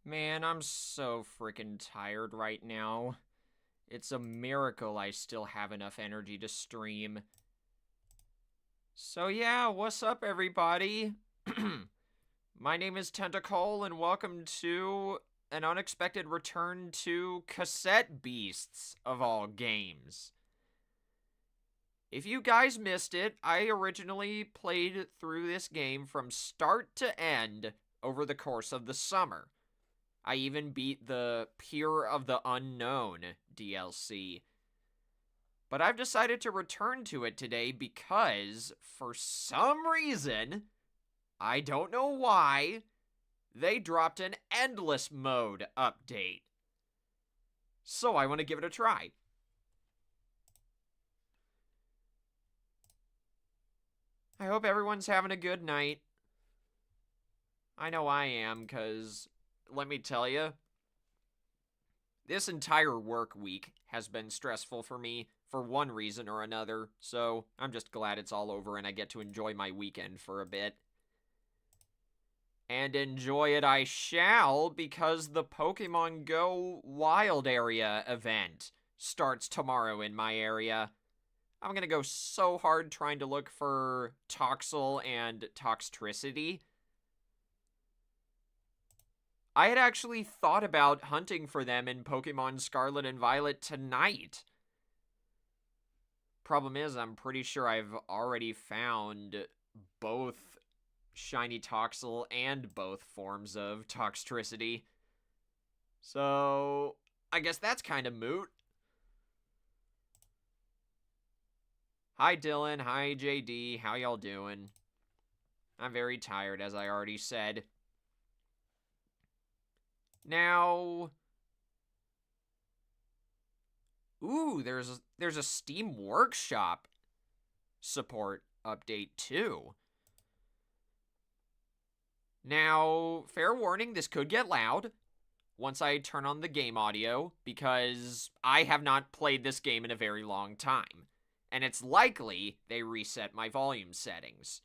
Man, I'm so freaking tired right now. It's a miracle I still have enough energy to stream. So yeah, what's up everybody? My name is Tentacle and welcome to an unexpected return to Cassette Beasts of all games. If you guys missed it, I originally played through this game from start to end over the course of the summer. I even beat the Peer of the Unknown DLC. But I've decided to return to it today because, for some reason, I don't know why, they dropped an Endless Mode update. So I want to give it a try. I hope everyone's having a good night. I know I am, because, let me tell you, this entire work week has been stressful for me for one reason or another, so I'm just glad it's all over and I get to enjoy my weekend for a bit. And enjoy it I shall, because the Pokemon Go Wild Area event starts tomorrow in my area. I'm gonna go so hard trying to look for Toxel and Toxtricity. I had actually thought about hunting for them in Pokemon Scarlet and Violet tonight. Problem is, I'm pretty sure I've already found both Shiny Toxel and both forms of Toxtricity. So, I guess that's kind of moot. Hi Dylan, hi JD, how y'all doing? I'm very tired, as I already said. Now, ooh, there's a Steam Workshop support update too. Now, fair warning, this could get loud once I turn on the game audio, because I have not played this game in a very long time, and it's likely they reset my volume settings.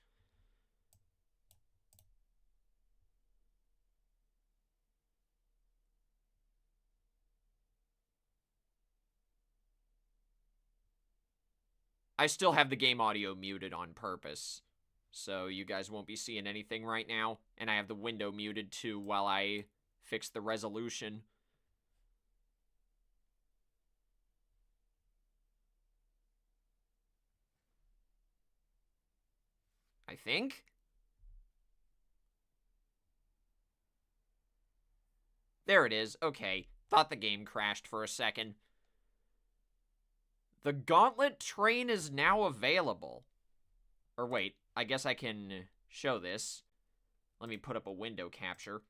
I still have the game audio muted on purpose, so you guys won't be seeing anything right now, and I have the window muted too while I fix the resolution. I think? There it is. Okay. Thought the game crashed for a second. The Gauntlet train is now available. Or wait, I guess I can show this. Let me put up a window capture.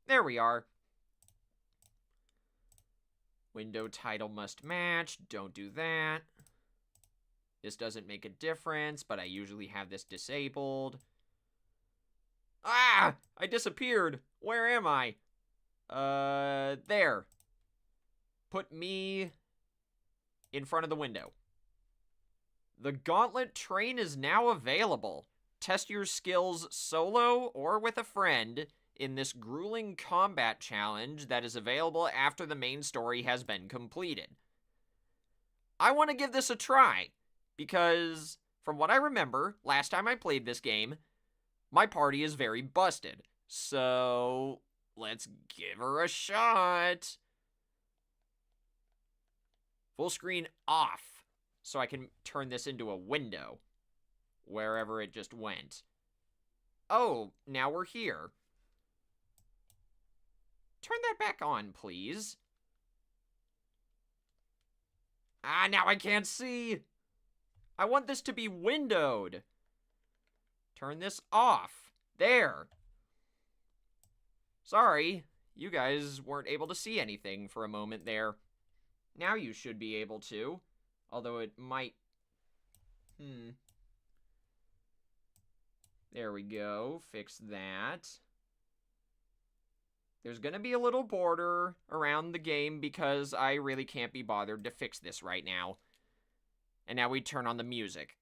There we are. Window title must match. Don't do that. This doesn't make a difference, but I usually have this disabled. Ah! I disappeared. Where am I? There. Put me in front of the window. The Gauntlet train is now available. Test your skills solo or with a friend in this grueling combat challenge that is available after the main story has been completed. I want to give this a try, because from what I remember, last time I played this game, my party is very busted. So, let's give her a shot. Full screen off, so I can turn this into a window wherever it just went. Oh, now we're here. Turn that back on, please. Ah, now I can't see. I want this to be windowed. Turn this off. There. Sorry, you guys weren't able to see anything for a moment there. Now you should be able to, although it might... There we go. Fix that. There's gonna be a little border around the game because I really can't be bothered to fix this right now. And now we turn on the music.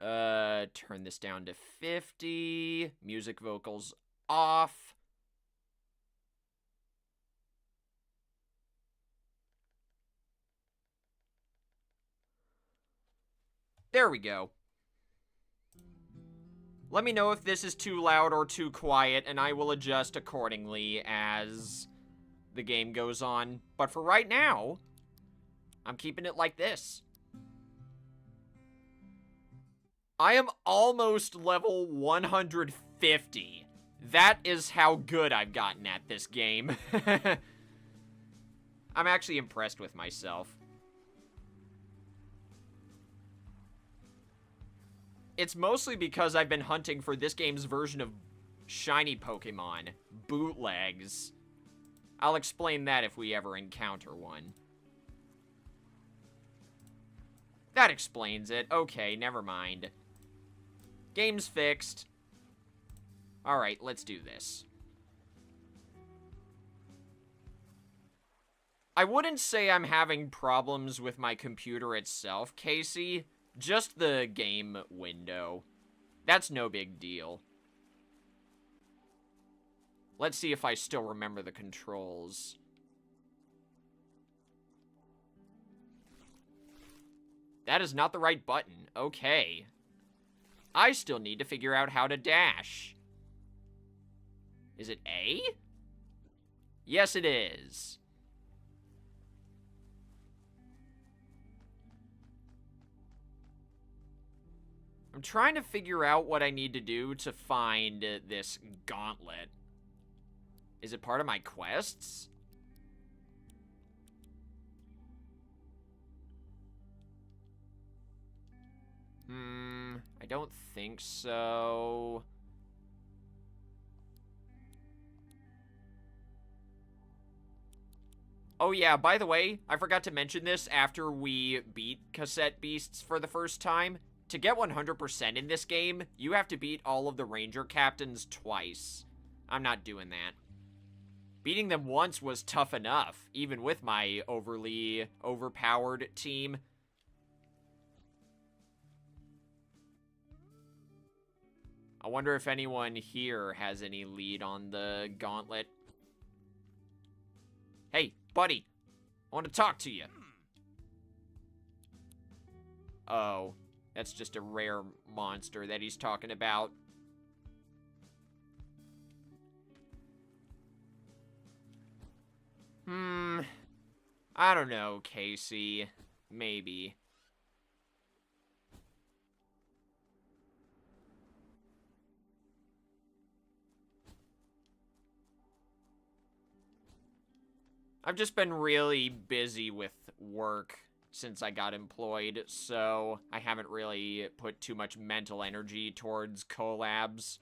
Turn this down to 50. Music vocals off. There we go. Let me know if this is too loud or too quiet, and I will adjust accordingly as the game goes on. But for right now, I'm keeping it like this. I am almost level 150. That is how good I've gotten at this game. I'm actually impressed with myself. It's mostly because I've been hunting for this game's version of shiny Pokemon, bootlegs. I'll explain that if we ever encounter one. That explains it. Okay, never mind. Game's fixed. Alright, let's do this. I wouldn't say I'm having problems with my computer itself, Casey. Just the game window. That's no big deal. Let's see if I still remember the controls. That is not the right button. Okay. I still need to figure out how to dash. Is it A? Yes, it is. I'm trying to figure out what I need to do to find this gauntlet. Is it part of my quests? I don't think so. Oh yeah, by the way, I forgot to mention this after we beat Cassette Beasts for the first time. To get 100% in this game, you have to beat all of the Ranger Captains twice. I'm not doing that. Beating them once was tough enough, even with my overly overpowered team. I wonder if anyone here has any lead on the gauntlet. Hey, buddy, I want to talk to you. Oh. That's just a rare monster that he's talking about. I don't know, Casey. Maybe. I've just been really busy with work since I got employed, so I haven't really put too much mental energy towards collabs.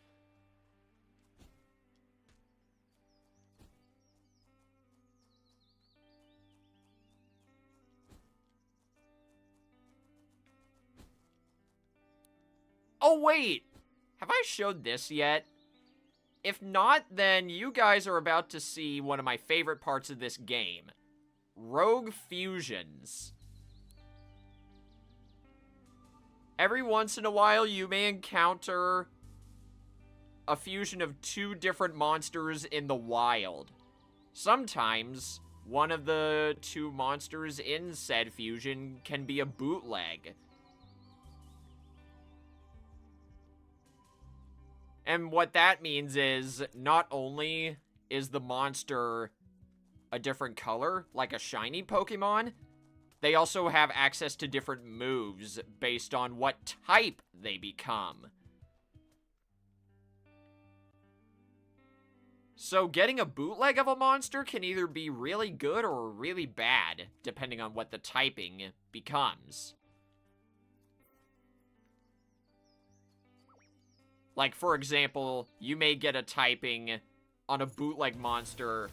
Oh wait! Have I showed this yet? If not, then you guys are about to see one of my favorite parts of this game. Rogue fusions. Every once in a while, you may encounter a fusion of two different monsters in the wild. Sometimes, one of the two monsters in said fusion can be a bootleg. And what that means is, not only is the monster a different color, like a shiny Pokemon, they also have access to different moves based on what type they become. So getting a bootleg of a monster can either be really good or really bad, depending on what the typing becomes. Like, for example, you may get a typing on a bootleg monster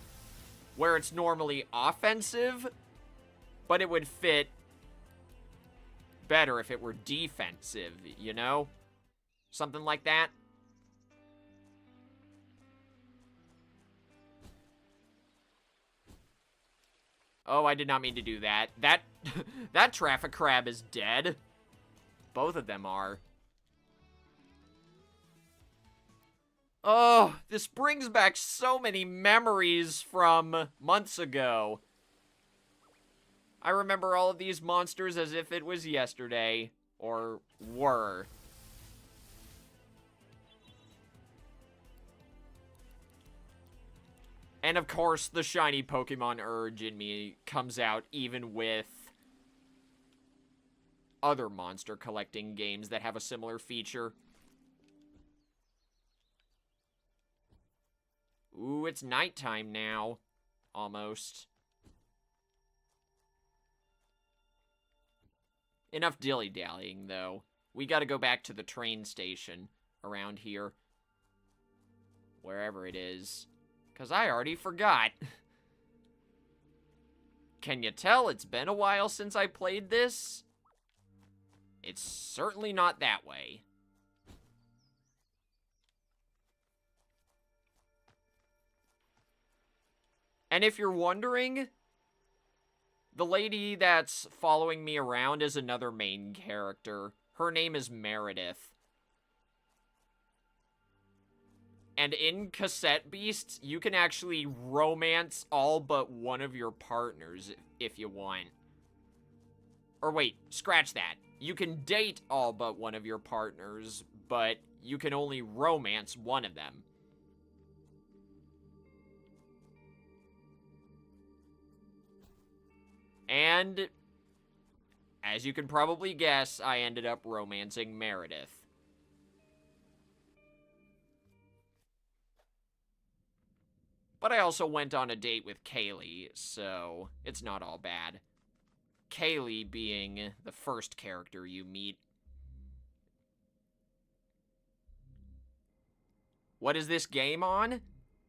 where it's normally offensive, but it would fit better if it were defensive, you know? Something like that. Oh, I did not mean to do that. That traffic crab is dead. Both of them are. Oh, this brings back so many memories from months ago. I remember all of these monsters as if it was yesterday, or were. And of course, the shiny Pokemon urge in me comes out even with other monster collecting games that have a similar feature. Ooh, it's nighttime now. Almost. Enough dilly-dallying, though. We gotta go back to the train station around here. Wherever it is. 'Cause I already forgot. Can you tell it's been a while since I played this? It's certainly not that way. And if you're wondering, the lady that's following me around is another main character. Her name is Meredith. And in Cassette Beasts, you can actually romance all but one of your partners if you want. Or wait, scratch that. You can date all but one of your partners, but you can only romance one of them. And, as you can probably guess, I ended up romancing Meredith. But I also went on a date with Kaylee, so it's not all bad. Kaylee being the first character you meet. What is this game on?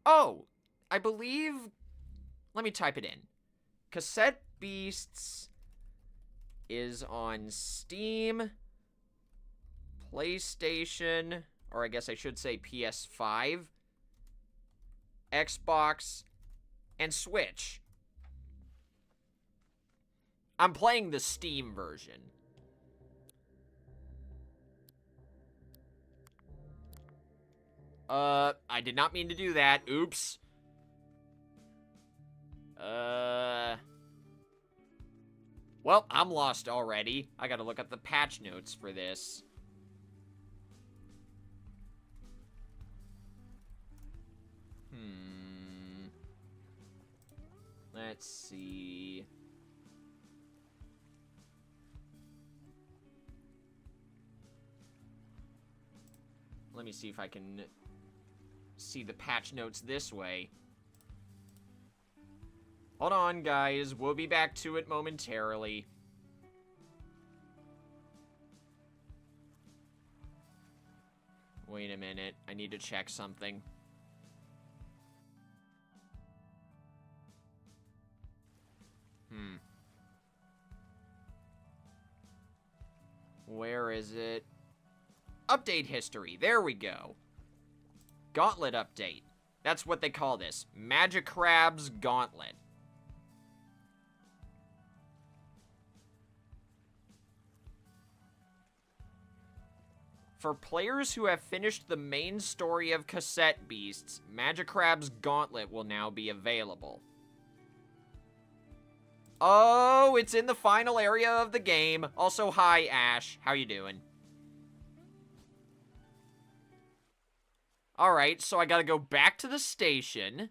Oh, I believe... Let me type it in. Cassette Beasts is on Steam, PlayStation, or I guess I should say PS5, Xbox, and Switch. I'm playing the Steam version. I did not mean to do that. Oops. Well, I'm lost already. I gotta look up the patch notes for this. Let's see. Let me see if I can see the patch notes this way. Hold on, guys. We'll be back to it momentarily. Wait a minute. I need to check something. Where is it? Update history. There we go. Gauntlet update. That's what they call this. MAGIKRAB'S Gauntlet. For players who have finished the main story of Cassette Beasts, MAGIKRAB'S Gauntlet will now be available. Oh, it's in the final area of the game. Also, hi, Ash. How you doing? Alright, so I gotta go back to the station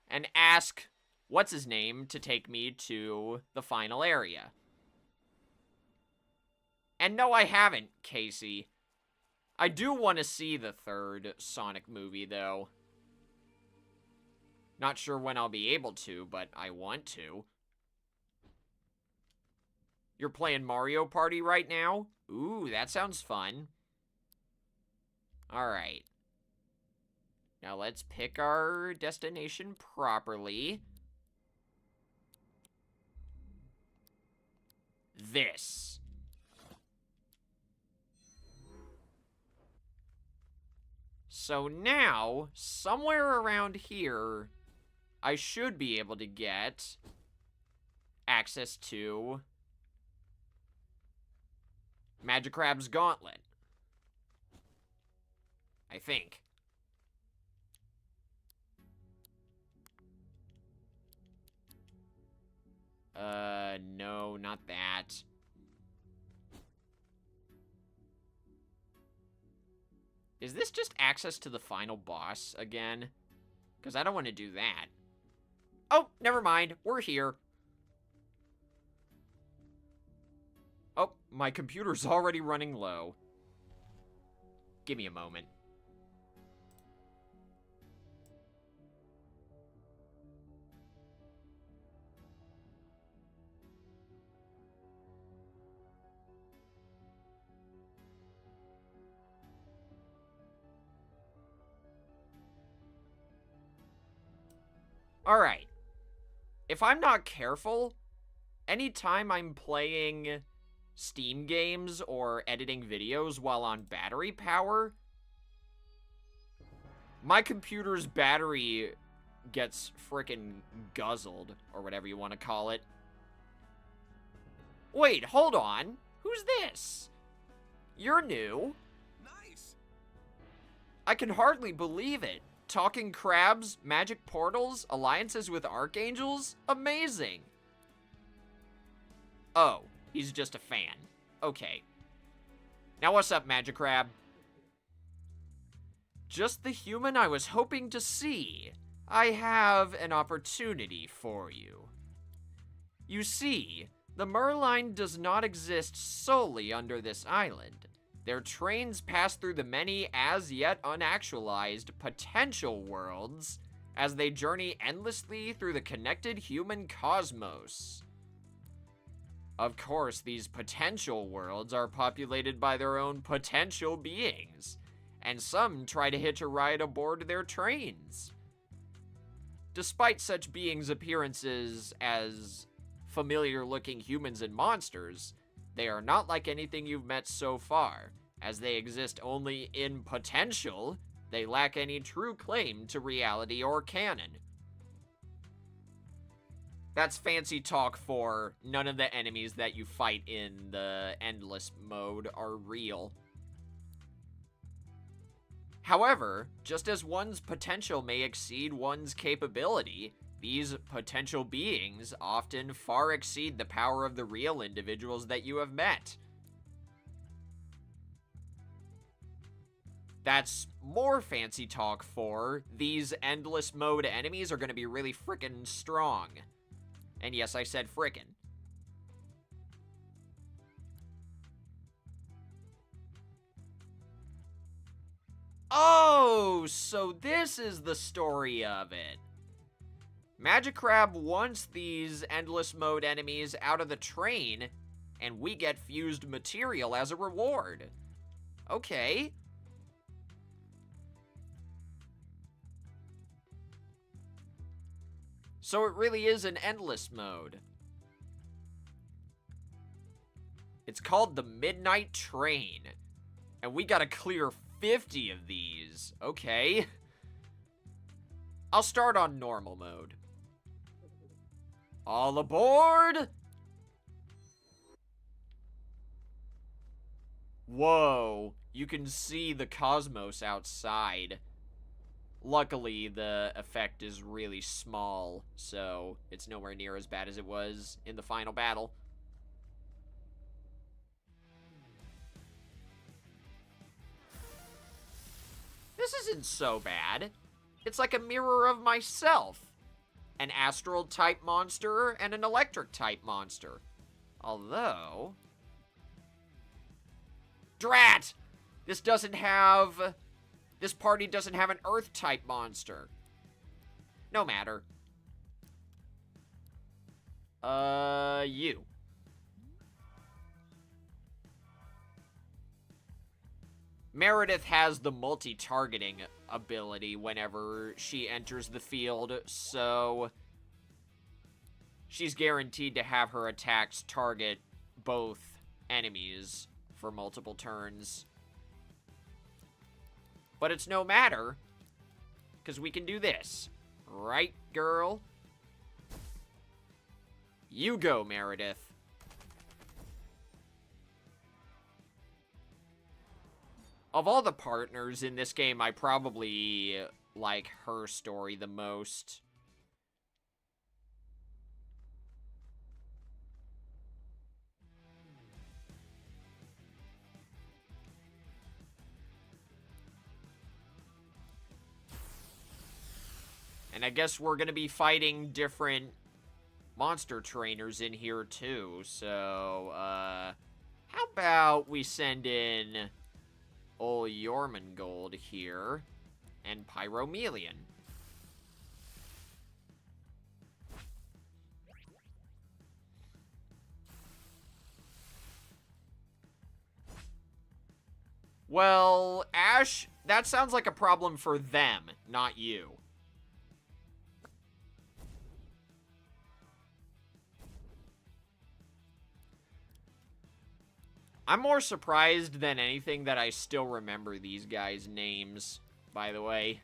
and ask what's-his-name to take me to the final area. And no, I haven't, Casey. I do want to see the third Sonic movie, though. Not sure when I'll be able to, but I want to. You're playing Mario Party right now? Ooh, that sounds fun. Alright. Now let's pick our destination properly. This. So now, somewhere around here, I should be able to get access to MAGIKRAB'S Gauntlet. I think. No, not that. Is this just access to the final boss again? Because I don't want to do that. Oh, never mind. We're here. Oh, my computer's already running low. Give me a moment. Alright. If I'm not careful, anytime I'm playing Steam games or editing videos while on battery power, my computer's battery gets frickin' guzzled, or whatever you want to call it. Wait, hold on. Who's this? You're new. Nice. I can hardly believe it. Talking crabs, magic portals, alliances with archangels? Amazing. Oh, he's just a fan. Okay. Now what's up, MAGIKRAB? Just the human I was hoping to see. I have an opportunity for you. You see, the Merline does not exist solely under this island. Their trains pass through the many as yet unactualized potential worlds as they journey endlessly through the connected human cosmos. Of course, these potential worlds are populated by their own potential beings, and some try to hitch a ride aboard their trains. Despite such beings' appearances as familiar-looking humans and monsters, they are not like anything you've met so far. As they exist only in potential, they lack any true claim to reality or canon. That's fancy talk for none of the enemies that you fight in the endless mode are real. However, just as one's potential may exceed one's capability, these potential beings often far exceed the power of the real individuals that you have met. That's more fancy talk for these endless mode enemies are going to be really frickin' strong. And yes, I said frickin'. Oh, so this is the story of it. MAGIKRAB wants these endless mode enemies out of the train, and we get fused material as a reward. Okay. So it really is an endless mode. It's called the Midnight Train, and we gotta clear 50 of these. Okay. I'll start on normal mode. All aboard! Whoa, you can see the cosmos outside. Luckily, the effect is really small, so it's nowhere near as bad as it was in the final battle. This isn't so bad. It's like a mirror of myself. An astral-type monster and an electric-type monster. Although... Drat! This party doesn't have an Earth-type monster. No matter. You. Meredith has the multi-targeting ability whenever she enters the field, so she's guaranteed to have her attacks target both enemies for multiple turns. But it's no matter, because we can do this. Right, girl? You go, Meredith. Of all the partners in this game, I probably like her story the most. And I guess we're gonna be fighting different monster trainers in here, too. So, how about we send in ol' Jormungand here and Pyromelion. Well, Ash, that sounds like a problem for them, not you. I'm more surprised than anything that I still remember these guys' names, by the way.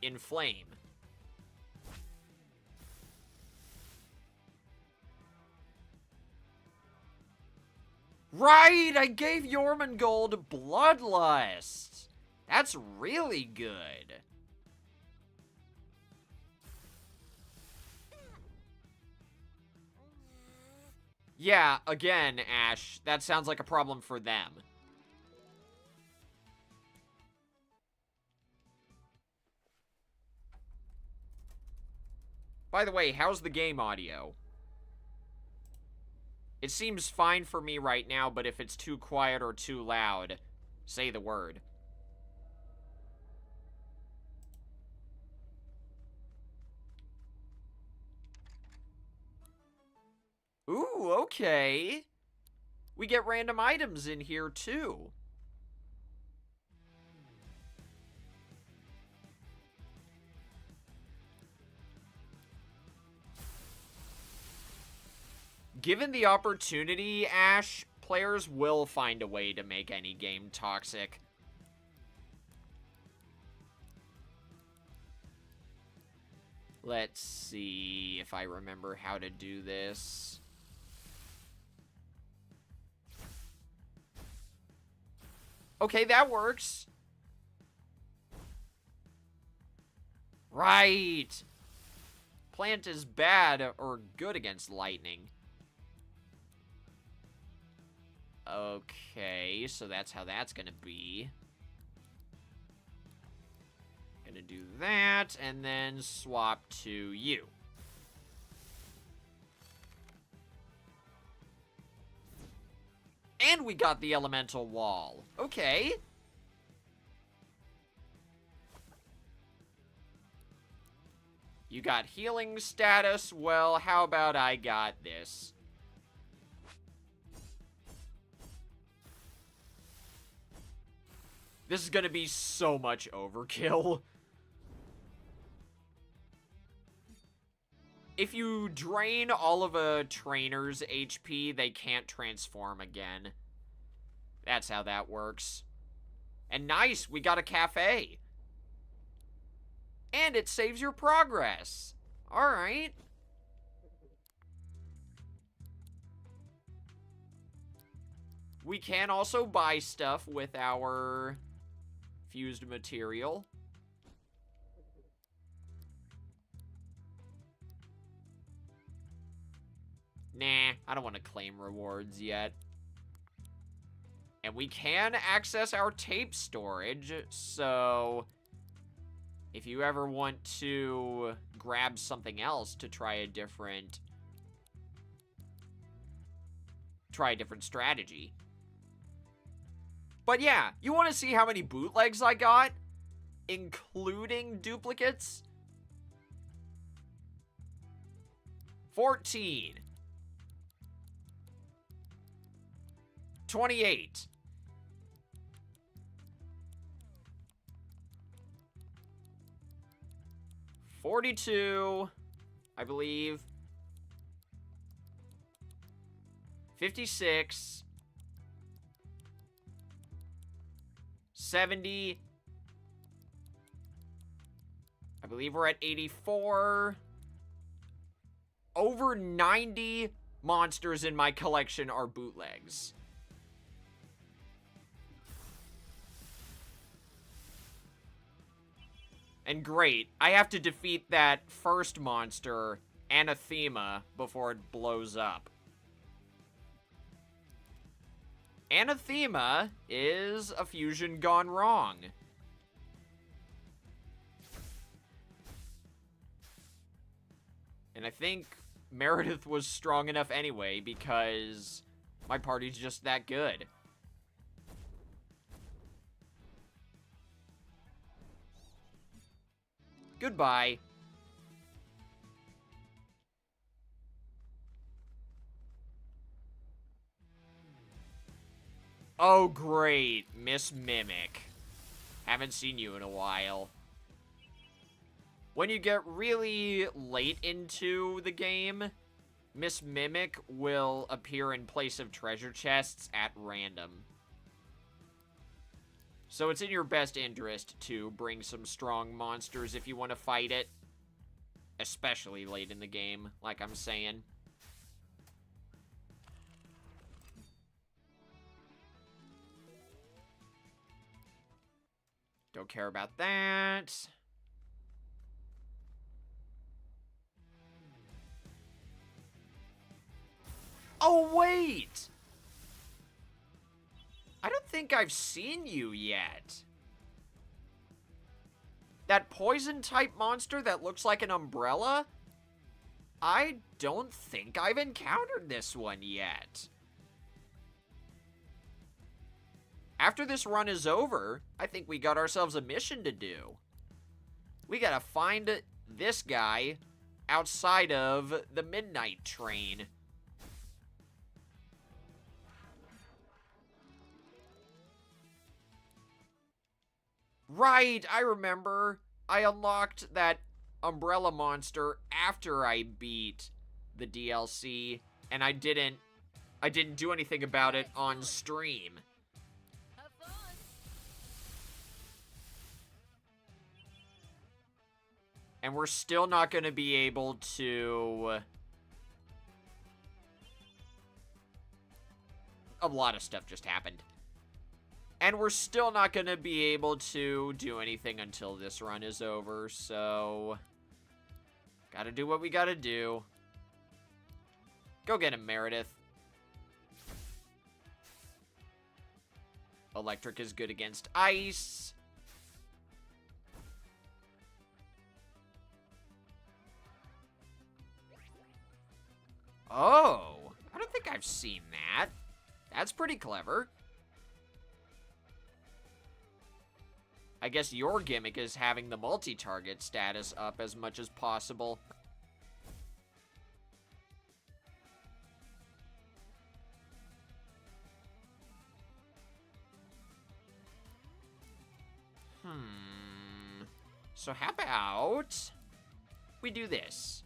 Inflame. Right, I gave Jormungand Bloodlust. That's really good. Yeah, again, Ash, that sounds like a problem for them. By the way, how's the game audio? It seems fine for me right now, but if it's too quiet or too loud, say the word. Ooh, okay. We get random items in here, too. Given the opportunity, Ash, players will find a way to make any game toxic. Let's see if I remember how to do this. Okay, that works. Right. Plant is bad or good against lightning. Okay, so that's how that's gonna be. Gonna do that, and then swap to you. And we got the elemental wall. Okay. You got healing status. Well, how about I got this? This is gonna be so much overkill. If you drain all of a trainer's HP, they can't transform again. That's how that works. And nice, we got a cafe. And it saves your progress. Alright. We can also buy stuff with our fused material. Nah, I don't want to claim rewards yet. And we can access our tape storage, so if you ever want to grab something else to try a different strategy. But yeah, you want to see how many bootlegs I got, including duplicates? 14. 28. 42, I believe. 56. 70. I believe we're at 84. Over 90 monsters in my collection are bootlegs. And great, I have to defeat that first monster, Anathema, before it blows up. Anathema is a fusion gone wrong. And I think Meredith was strong enough anyway because my party's just that good. Goodbye. Oh, great. Miss Mimic. Haven't seen you in a while. When you get really late into the game, Miss Mimic will appear in place of treasure chests at random. So it's in your best interest to bring some strong monsters if you want to fight it. Especially late in the game, like I'm saying. Don't care about that. Oh, wait! I don't think I've seen you yet. That poison-type monster that looks like an umbrella? I don't think I've encountered this one yet. After this run is over, I think we got ourselves a mission to do. We gotta find this guy outside of the midnight train. Right, I remember. I unlocked that umbrella monster after I beat the DLC, and I didn't do anything about it on stream. And we're still not going to be able to... A lot of stuff just happened. And we're still not going to be able to do anything until this run is over, so... Gotta do what we gotta do. Go get him, Meredith. Electric is good against ice. Oh, I don't think I've seen that. That's pretty clever. I guess your gimmick is having the multi-target status up as much as possible. So how about we do this?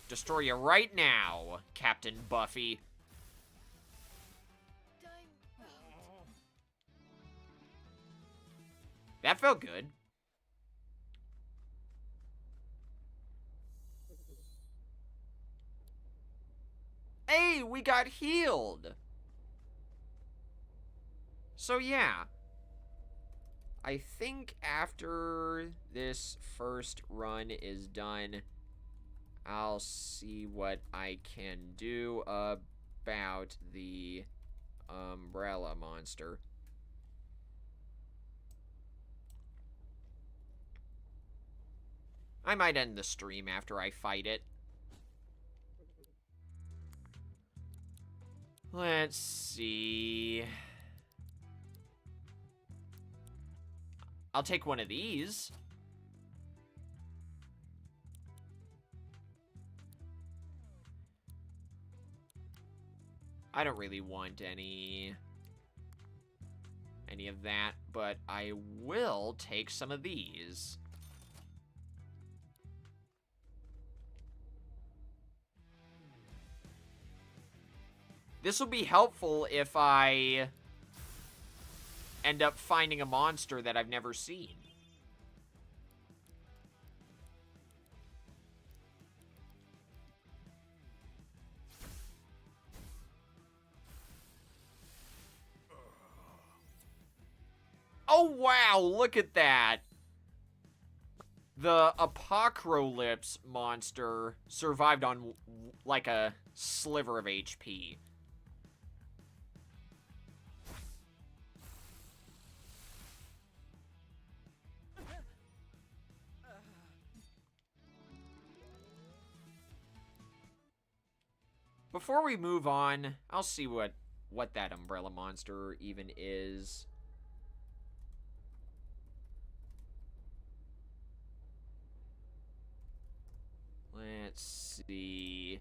Destroy you right now, Captain Buffy. That felt good. Hey, we got healed. So yeah. I think after this first run is done, I'll see what I can do about the umbrella monster. I might end the stream after I fight it. Let's see. I'll take one of these. I don't really want any of that, but I will take some of these. This will be helpful if I end up finding a monster that I've never seen. Oh, wow, look at that. The Apocalypse monster survived on, like, a sliver of HP. Before we move on, I'll see what that umbrella monster even is. Let's see.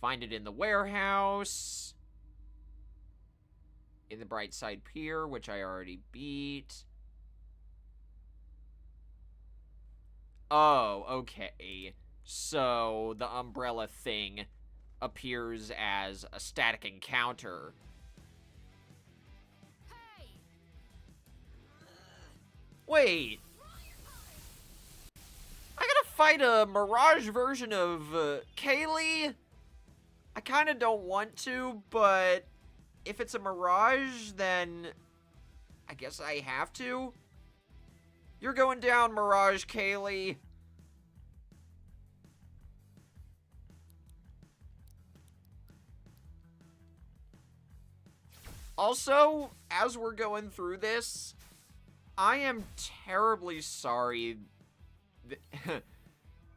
Find it in the warehouse. In the Brightside Pier, which I already beat. Oh, okay. So, the umbrella thing appears as a static encounter. Hey! Wait. I gotta fight a Mirage version of Kaylee? I kinda don't want to, but if it's a Mirage, then I guess I have to. You're going down, Mirage Kaylee. Also, as we're going through this, I am terribly sorry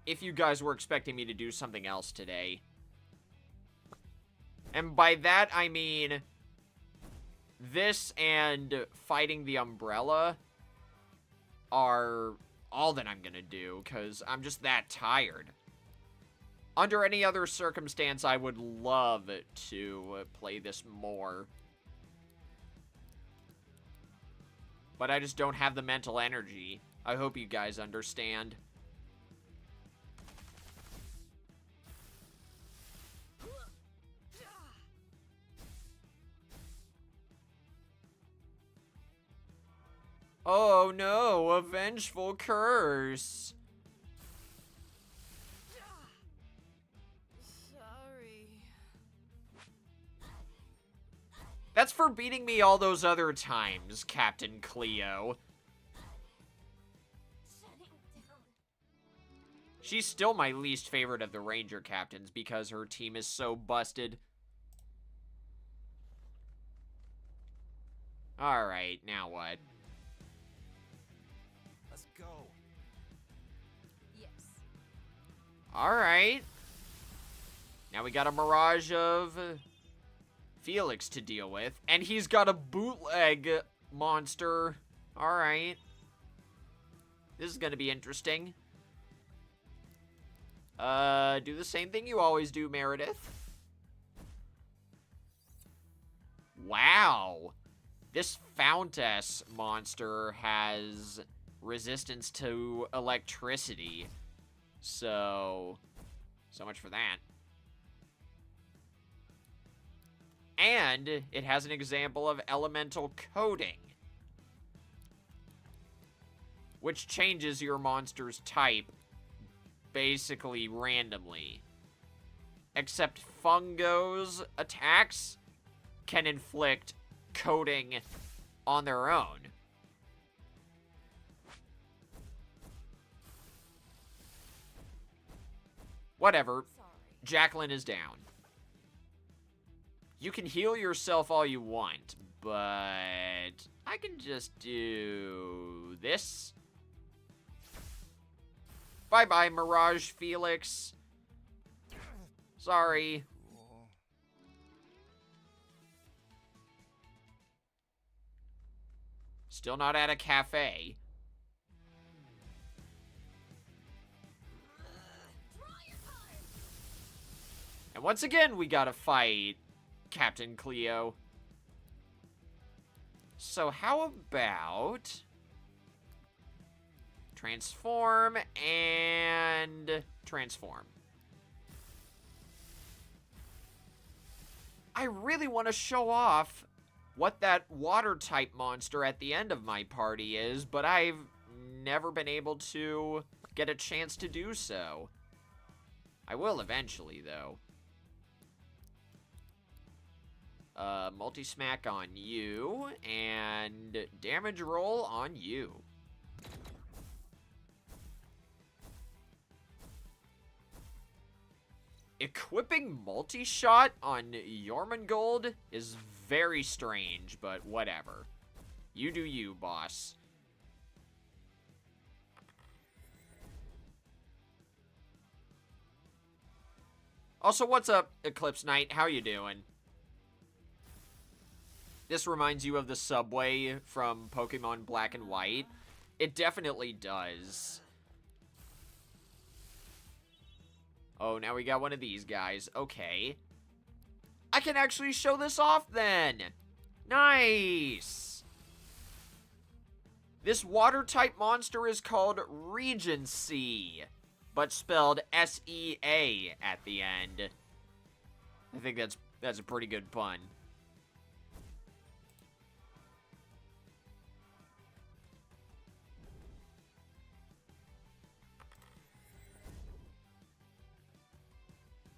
if you guys were expecting me to do something else today. And by that, I mean this and fighting the umbrella are all that I'm gonna do, because I'm just that tired. Under any other circumstance, I would love to play this more. But I just don't have the mental energy. I hope you guys understand. Oh no, a vengeful curse. Sorry. That's for beating me all those other times, Captain Cleo. She's still my least favorite of the Ranger captains because her team is so busted. Alright, now what? Let's go. Yes. Alright. Now we got a Mirage of Felix to deal with. And he's got a bootleg monster. Alright. This is gonna be interesting. Do the same thing you always do, Meredith. Wow. This Fountess monster has resistance to electricity. So much for that. And it has an example of elemental coating, which changes your monster's type basically randomly. Except Fungo's attacks can inflict coating on their own. Whatever. Sorry. Jacqueline is down. You can heal yourself all you want, but I can just do this. Bye-bye, Mirage Felix. Sorry. Cool. Still not at a cafe. And once again, we gotta fight Captain Cleo. So how about transform and transform? I really want to show off what that water-type monster at the end of my party is, but I've never been able to get a chance to do so. I will eventually, though. Multi-smack on you, and damage roll on you. Equipping multi-shot on Jormungand is very strange, but whatever. You do you, boss. Also, what's up, Eclipse Knight? How you doing? This reminds you of the subway from Pokemon Black and White. It definitely does. Oh, now we got one of these guys. Okay. I can actually show this off then. Nice. This water-type monster is called Regency, but spelled S-E-A at the end. I think that's a pretty good pun.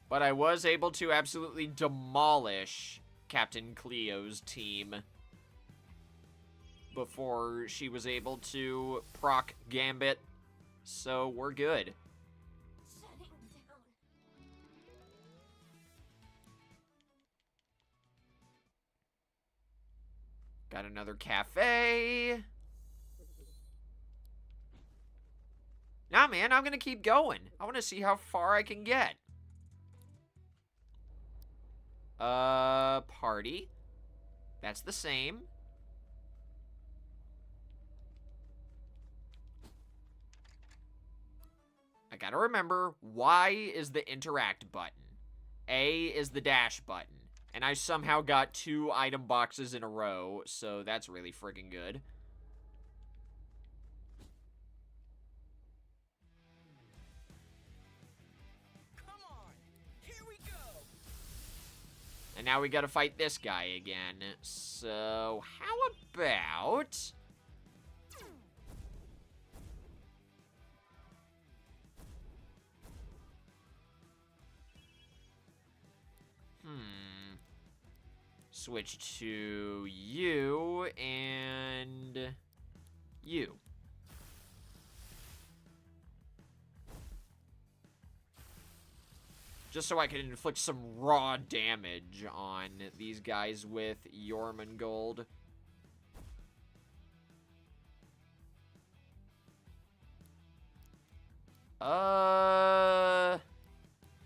But I was able to absolutely demolish Captain Cleo's team before she was able to proc Gambit, so we're good. Got another cafe. Nah, man, I'm gonna keep going. I want to see how far I can get. Party. That's the same. I gotta remember, Y is the interact button. A is the dash button. And I somehow got 2 item boxes in a row, so that's really friggin' good. And now we gotta fight this guy again. So, how about... Switch to you and you. Just so I can inflict some raw damage on these guys with Jormungand.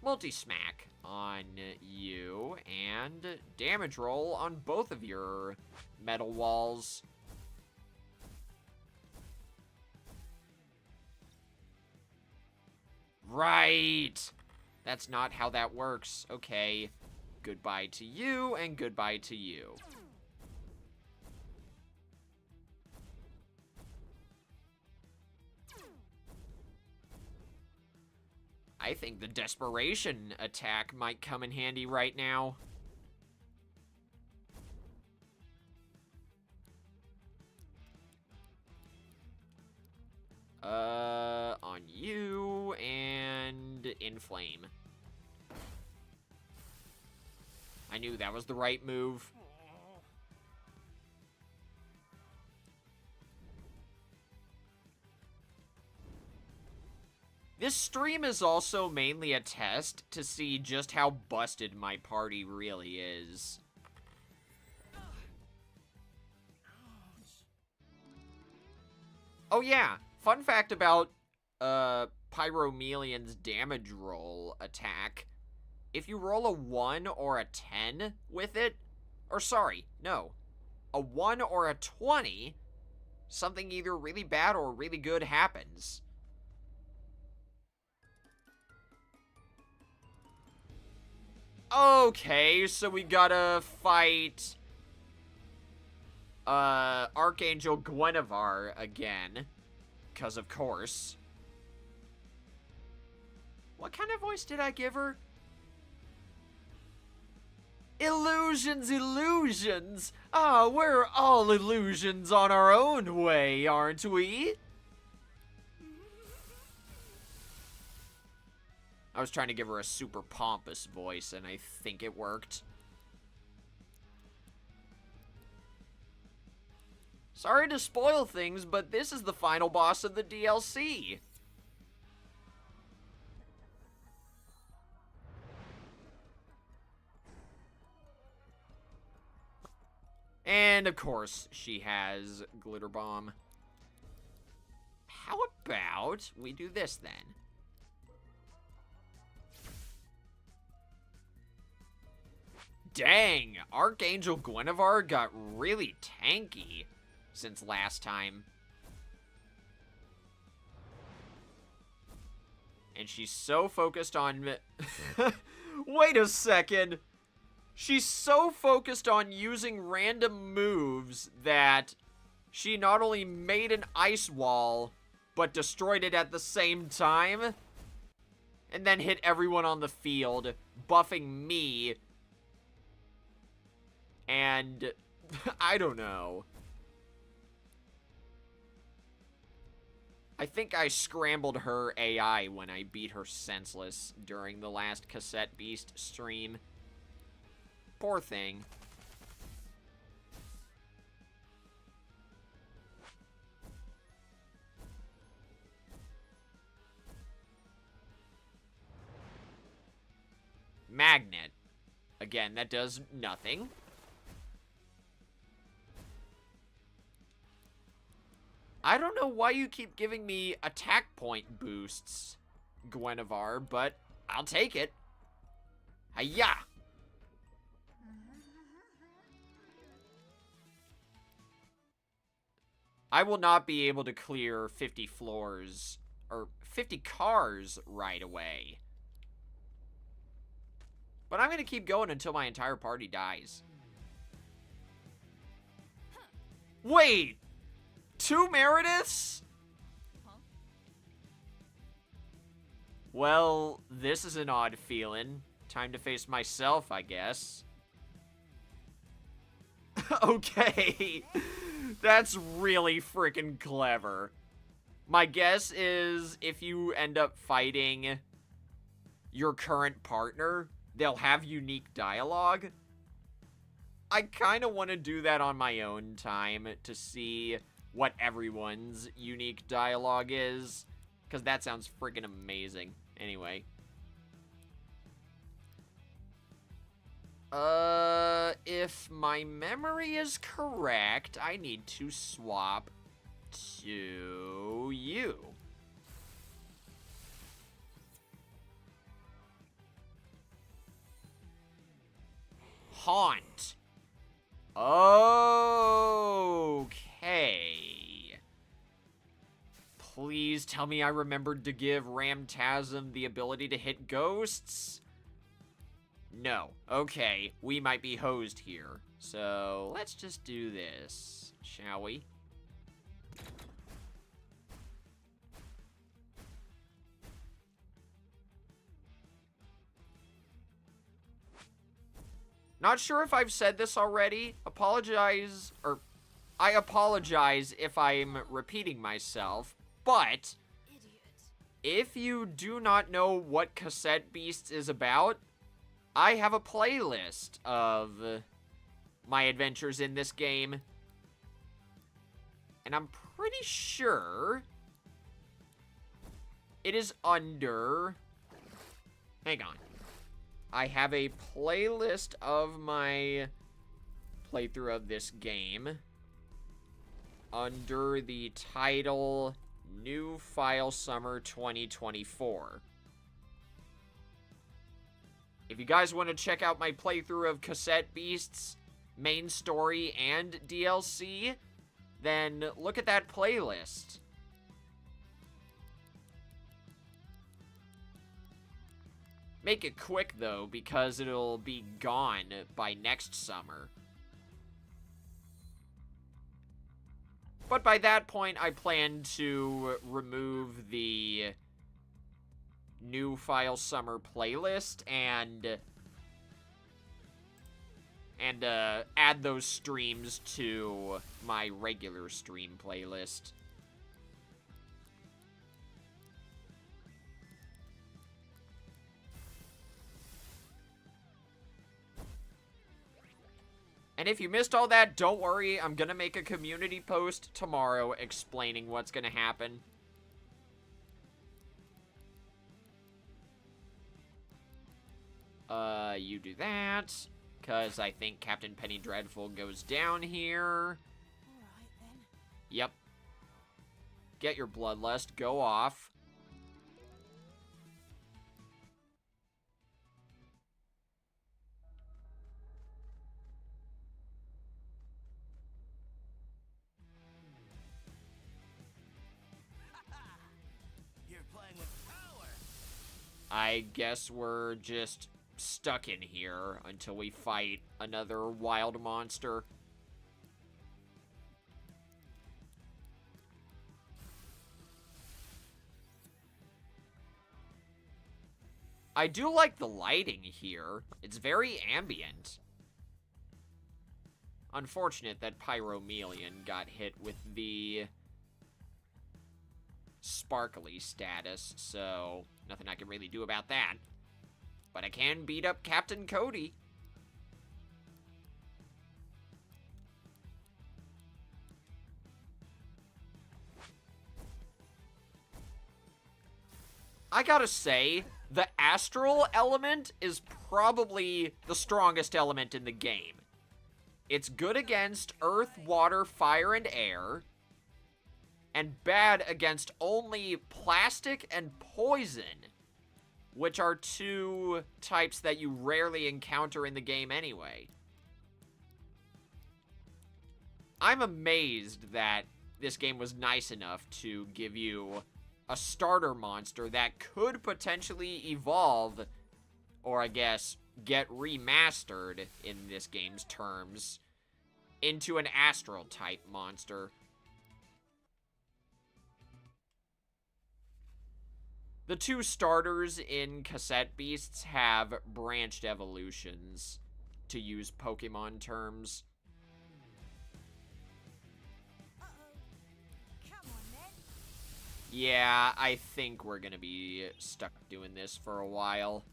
Multi-smack on you, and damage roll on both of your metal walls. Right! That's not how that works. Okay. Goodbye to you, and goodbye to you. I think the desperation attack might come in handy right now. On you and inflame. I knew that was the right move. This stream is also mainly a test to see just how busted my party really is. Oh yeah, fun fact about Pyromelian's damage roll attack. If you roll a 1 or a 10 with it, or sorry, no, a 1 or a 20, something either really bad or really good happens. Okay, so we gotta fight Archangel Guinevere again, because of course. What kind of voice did I give her? Illusions, illusions! Ah, we're all illusions on our own way, aren't we? I was trying to give her a super pompous voice, and I think it worked. Sorry to spoil things, but this is the final boss of the DLC. And, of course, she has Glitter Bomb. How about we do this, then? Dang, Archangel Guinevere got really tanky since last time. And she's so focused on... Wait a second. She's so focused on using random moves that she not only made an ice wall, but destroyed it at the same time. And then hit everyone on the field, buffing me. And I don't know. I think I scrambled her AI when I beat her senseless during the last Cassette Beast stream. Poor thing. Magnet. Again, that does nothing. I don't know why you keep giving me attack point boosts, Guinevere, but I'll take it. Hiya! I will not be able to clear 50 floors, or 50 cars right away. But I'm going to keep going until my entire party dies. Wait! 2 Merediths? Huh? Well, this is an odd feeling. Time to face myself, I guess. Okay. That's really freaking clever. My guess is if you end up fighting your current partner, they'll have unique dialogue. I kind of want to do that on my own time to see what everyone's unique dialogue is, because that sounds freaking amazing. Anyway. If my memory is correct, I need to swap to you. Haunt. Okay. Please tell me I remembered to give Ramtasm the ability to hit ghosts. No. Okay, we might be hosed here. So, let's just do this, shall we? Not sure if I've said this already. I apologize if I'm repeating myself, but if you do not know what Cassette Beasts is about, I have a playlist of my adventures in this game. And I'm pretty sure it is under... Hang on. I have a playlist of my playthrough of this game under the title New File Summer 2024. If you guys want to check out my playthrough of Cassette Beasts, main story and DLC, then look at that playlist. Make it quick, though, because it'll be gone by next summer. But by that point, I plan to remove the New File Summer playlist and add those streams to my regular stream playlist. And if you missed all that, don't worry, I'm gonna make a community post tomorrow explaining what's gonna happen. You do that, because I think Captain Penny Dreadful goes down here. Alright then. Yep. Get your Bloodlust, go off. I guess we're just stuck in here until we fight another wild monster. I do like the lighting here. It's very ambient. Unfortunate that Pyromelion got hit with the sparkly status, so nothing I can really do about that. But I can beat up Captain Cody. I gotta say, the astral element is probably the strongest element in the game. It's good against earth, water, fire, and air, and bad against only plastic and poison, which are two types that you rarely encounter in the game anyway. I'm amazed that this game was nice enough to give you a starter monster that could potentially evolve, or I guess get remastered in this game's terms, into an astral type monster. The two starters in Cassette Beasts have branched evolutions, to use Pokemon terms. Come on, then. Yeah, I think we're gonna be stuck doing this for a while.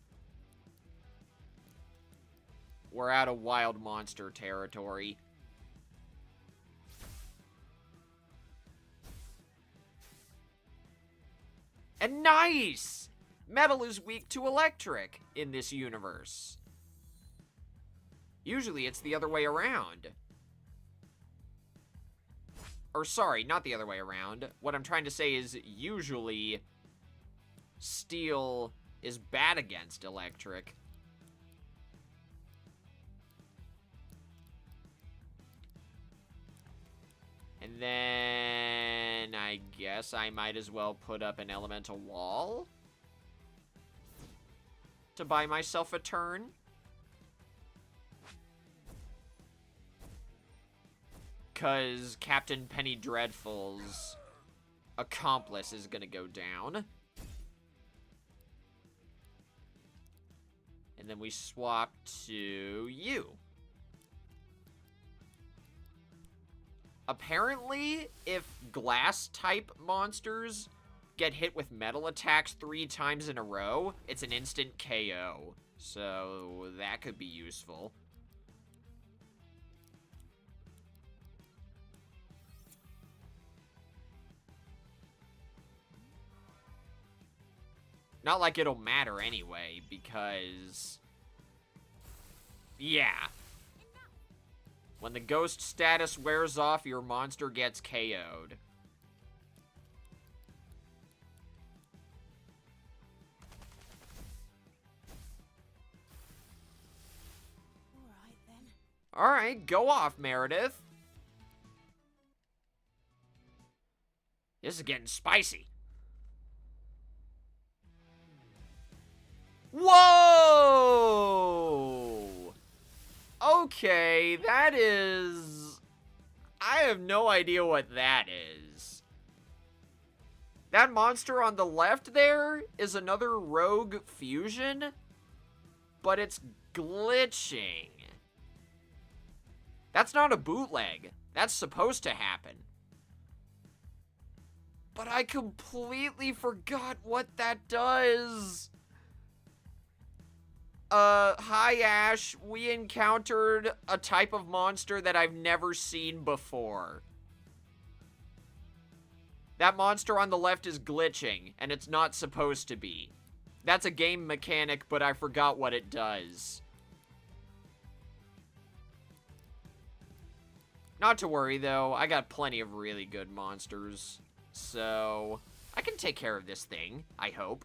We're out of wild monster territory. And nice! Metal is weak to electric in this universe. Usually it's the other way around. Or sorry, not the other way around. What I'm trying to say is usually steel is bad against electric. And then I guess I might as well put up an elemental wall to buy myself a turn. Because Captain Penny Dreadful's accomplice is gonna go down. And then we swap to you. Apparently, if glass-type monsters get hit with metal attacks 3 times in a row, it's an instant KO. So, that could be useful. Not like it'll matter anyway, because... yeah. When the ghost status wears off, your monster gets KO'd. Alright, then. Alright, go off, Meredith. This is getting spicy. Whoa! Okay, that is... I have no idea what that is. That monster on the left there is another rogue fusion, but it's glitching. That's not a bootleg. That's supposed to happen. But I completely forgot what that does. Hi Ash, we encountered a type of monster that I've never seen before. That monster on the left is glitching, and it's not supposed to be. That's a game mechanic, but I forgot what it does. Not to worry, though, I got plenty of really good monsters. So, I can take care of this thing, I hope.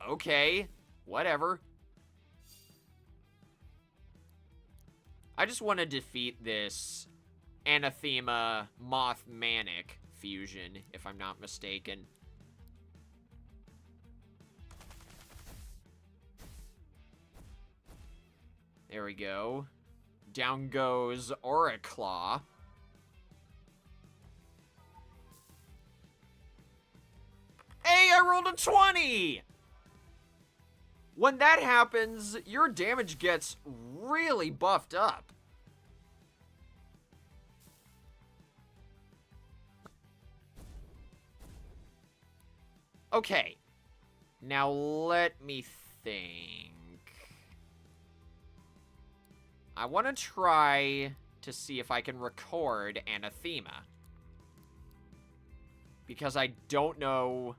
Okay. Whatever. I just want to defeat this Anathema Moth Manic fusion, if I'm not mistaken. There we go. Down goes Auraclaw. Hey, I rolled a 20! When that happens, your damage gets really buffed up. Okay. Now let me think. I want to try to see if I can record Anathema. Because I don't know...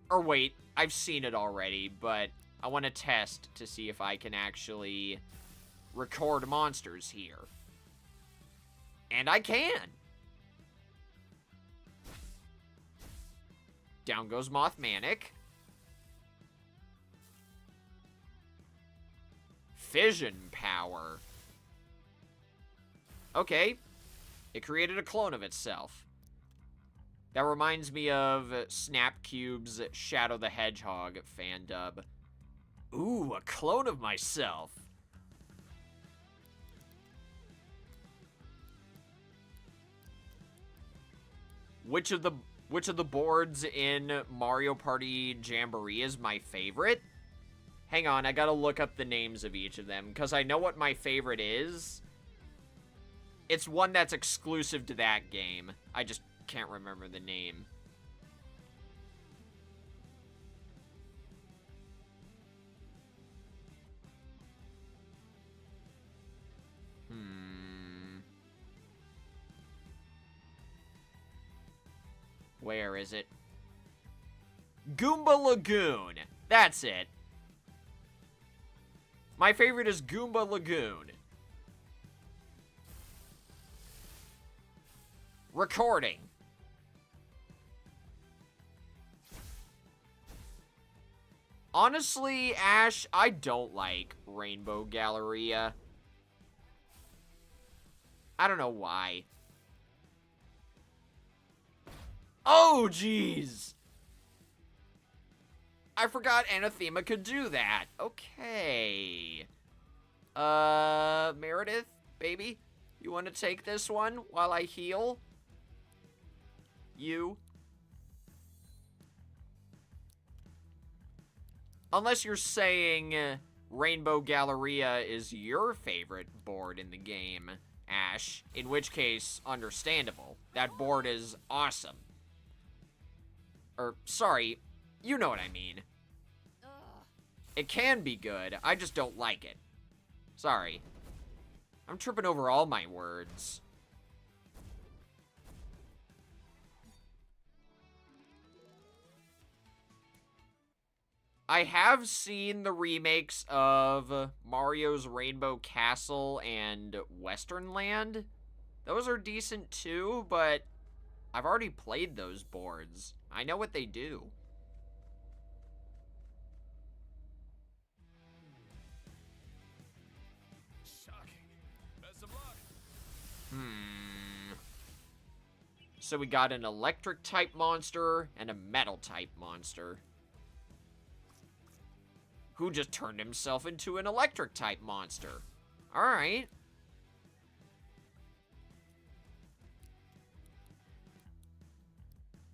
Or wait, I've seen it already, but I want to test to see if I can actually record monsters here. And I can! Down goes Moth Manic. Fission power. Okay. It created a clone of itself. That reminds me of Snapcube's Shadow the Hedgehog fan dub. Ooh, a clone of myself. Which of the boards in Mario Party Jamboree is my favorite? Hang on, I gotta look up the names of each of them, because I know what my favorite is. It's one that's exclusive to that game. I just can't remember the name. Where is it? Goomba Lagoon. That's it. My favorite is Goomba Lagoon. Recording. Honestly, Ash, I don't like Rainbow Galleria. I don't know why. Oh, jeez! I forgot Anathema could do that. Okay. Meredith, baby? You want to take this one while I heal? You? Unless you're saying Rainbow Galleria is your favorite board in the game, Ash. In which case, understandable. That board is awesome. Or, sorry, you know what I mean. It can be good, I just don't like it. Sorry. I'm tripping over all my words. I have seen the remakes of Mario's Rainbow Castle and Western Land. Those are decent too, but I've already played those boards. I know what they do. Shocking. Best of luck. So we got an electric type monster and a metal type monster. Who just turned himself into an electric type monster? Alright.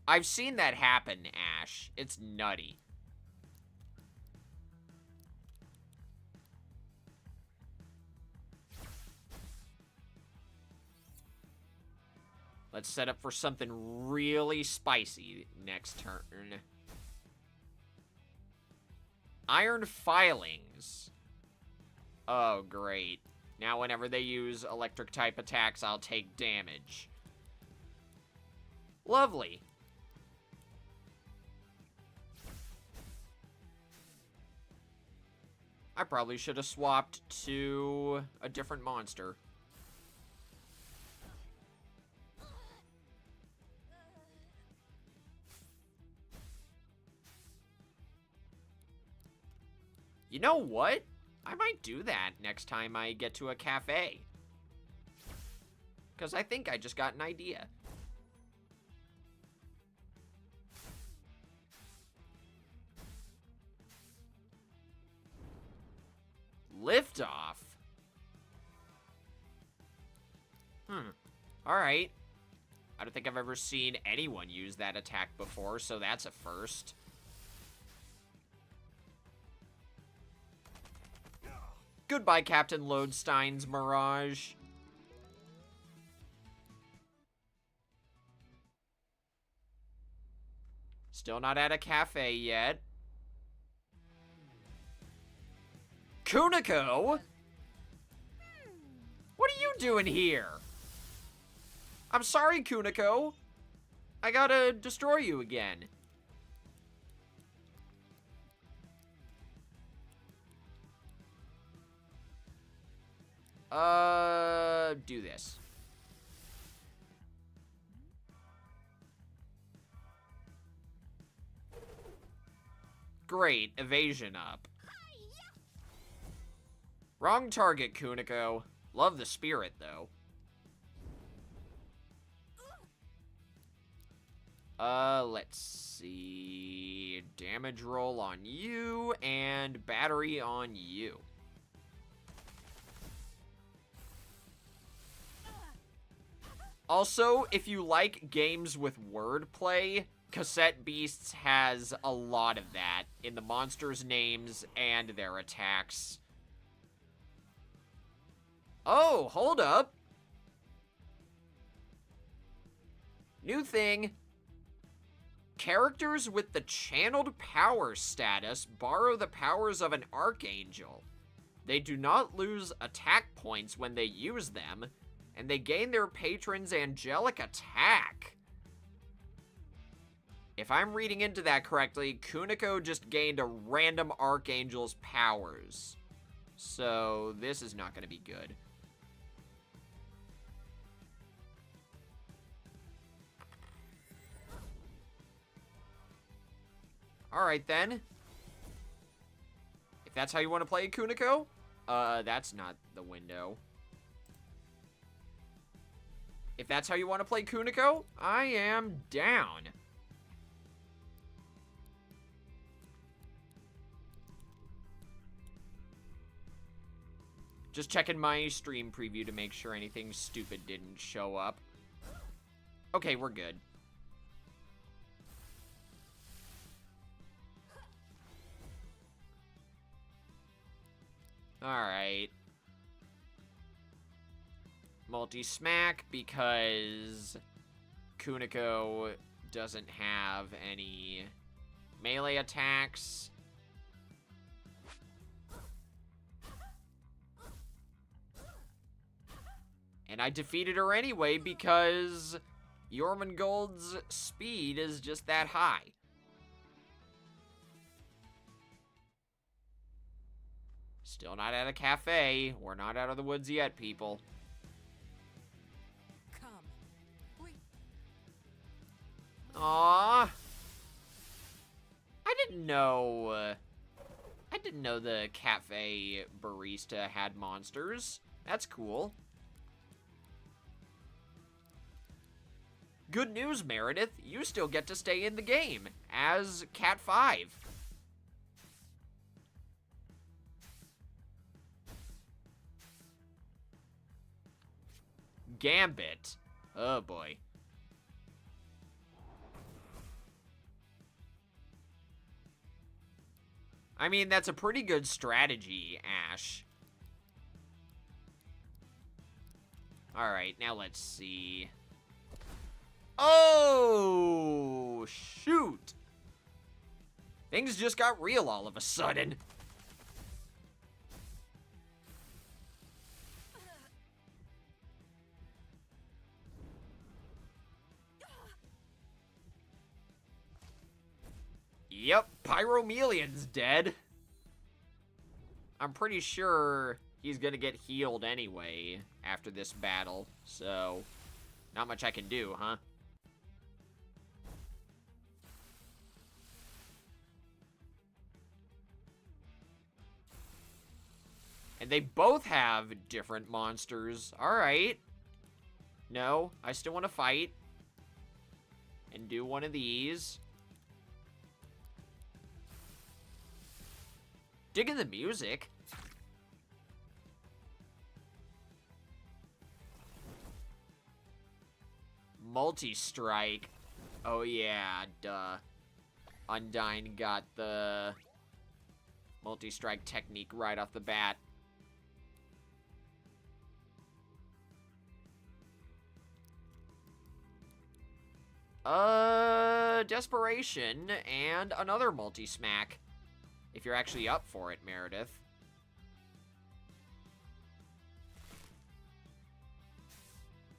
I've seen that happen, Ash. It's nutty. Let's set up for something really spicy next turn. Iron filings. Oh, great. Now whenever they use electric type attacks, I'll take damage. Lovely. I probably should have swapped to a different monster. You know what? I might do that next time I get to a cafe. Because I think I just got an idea. Liftoff? Alright. I don't think I've ever seen anyone use that attack before, so that's a first. Goodbye, Captain Lodestein's Mirage. Still not at a cafe yet. Kuniko? What are you doing here? I'm sorry, Kuniko. I gotta destroy you again. Do this. Great, evasion up. Wrong target, Kuniko. Love the spirit, though. Let's see. Damage roll on you, and battery on you. Also, if you like games with wordplay, Cassette Beasts has a lot of that in the monsters' names and their attacks. Oh, hold up. New thing. Characters with the channeled power status borrow the powers of an archangel. They do not lose attack points when they use them, and they gain their patron's angelic attack. If I'm reading into that correctly, Kuniko just gained a random archangel's powers. So this is not going to be good. Alright then. If that's how you want to play Kuniko, that's not the window. If that's how you want to play Kuniko, I am down. Just checking my stream preview to make sure anything stupid didn't show up. Okay, we're good. Alright. Multi-smack because Kuniko doesn't have any melee attacks. And I defeated her anyway because Jormungand's speed is just that high. Still not at a cafe. We're not out of the woods yet, people. Come. Wait. Aww. I didn't know the cafe barista had monsters. That's cool. Good news, Meredith. You still get to stay in the game as Cat 5. Gambit. Oh boy. I mean, that's a pretty good strategy, Ash. Alright, now let's see. Oh, shoot. Things just got real all of a sudden. Yep, Pyromelian's dead. I'm pretty sure he's gonna get healed anyway after this battle, so not much I can do, huh? And they both have different monsters. Alright. No, I still want to fight. And do one of these. Digging the music. Multi-strike. Oh yeah, duh. Undyne got the multi-strike technique right off the bat. Desperation and another multi-smack. If you're actually up for it, Meredith.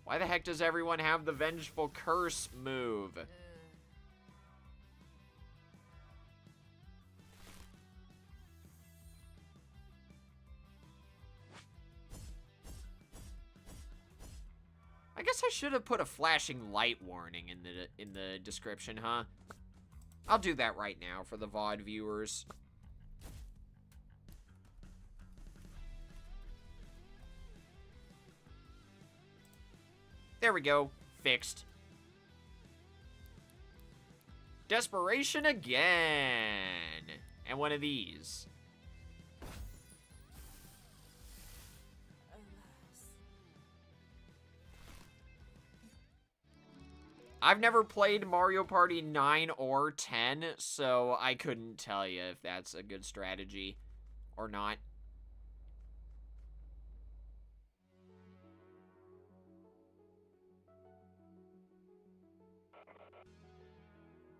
Why the heck does everyone have the Vengeful Curse move? I guess I should have put a flashing light warning in the description, huh? I'll do that right now for the VOD viewers. There we go. Fixed. Desperation again. And one of these. I've never played Mario Party 9 or 10, so I couldn't tell you if that's a good strategy or not.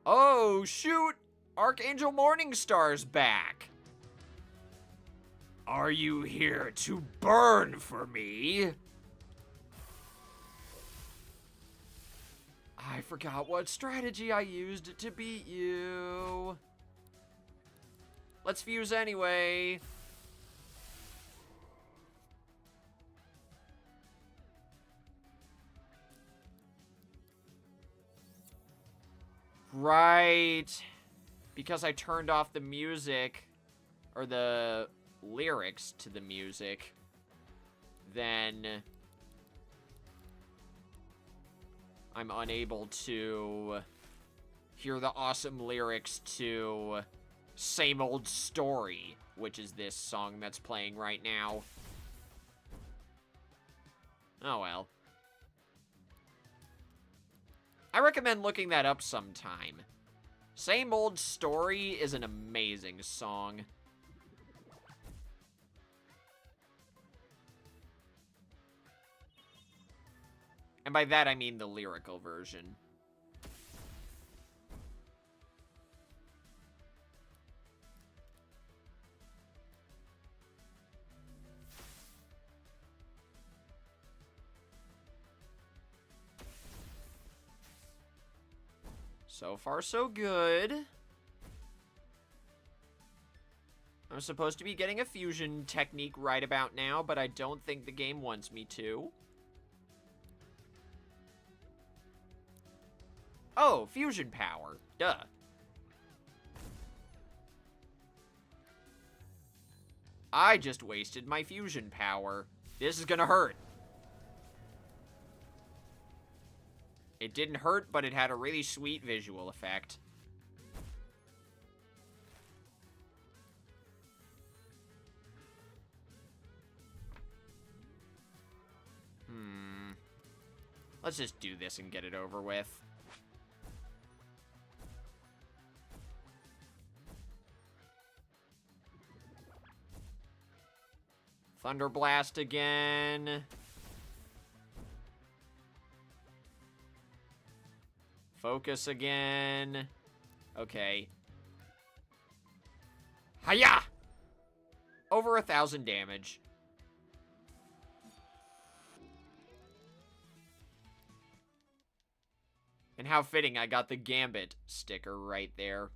Oh, shoot! Archangel Morningstar's back! Are you here to burn for me? I forgot what strategy I used to beat you. Let's fuse anyway. Right. Because I turned off the music, or the lyrics to the music, then I'm unable to hear the awesome lyrics to Same Old Story, which is this song that's playing right now. Oh well. I recommend looking that up sometime. Same Old Story is an amazing song. And by that, I mean the lyrical version. So far, so good. I'm supposed to be getting a fusion technique right about now, but I don't think the game wants me to. Oh, fusion power. Duh. I just wasted my fusion power. This is gonna hurt. It didn't hurt, but it had a really sweet visual effect. Let's just do this and get it over with. Thunder Blast again. Focus again. Okay. Hiya! Over 1,000 damage. And how fitting, I got the Gambit sticker right there.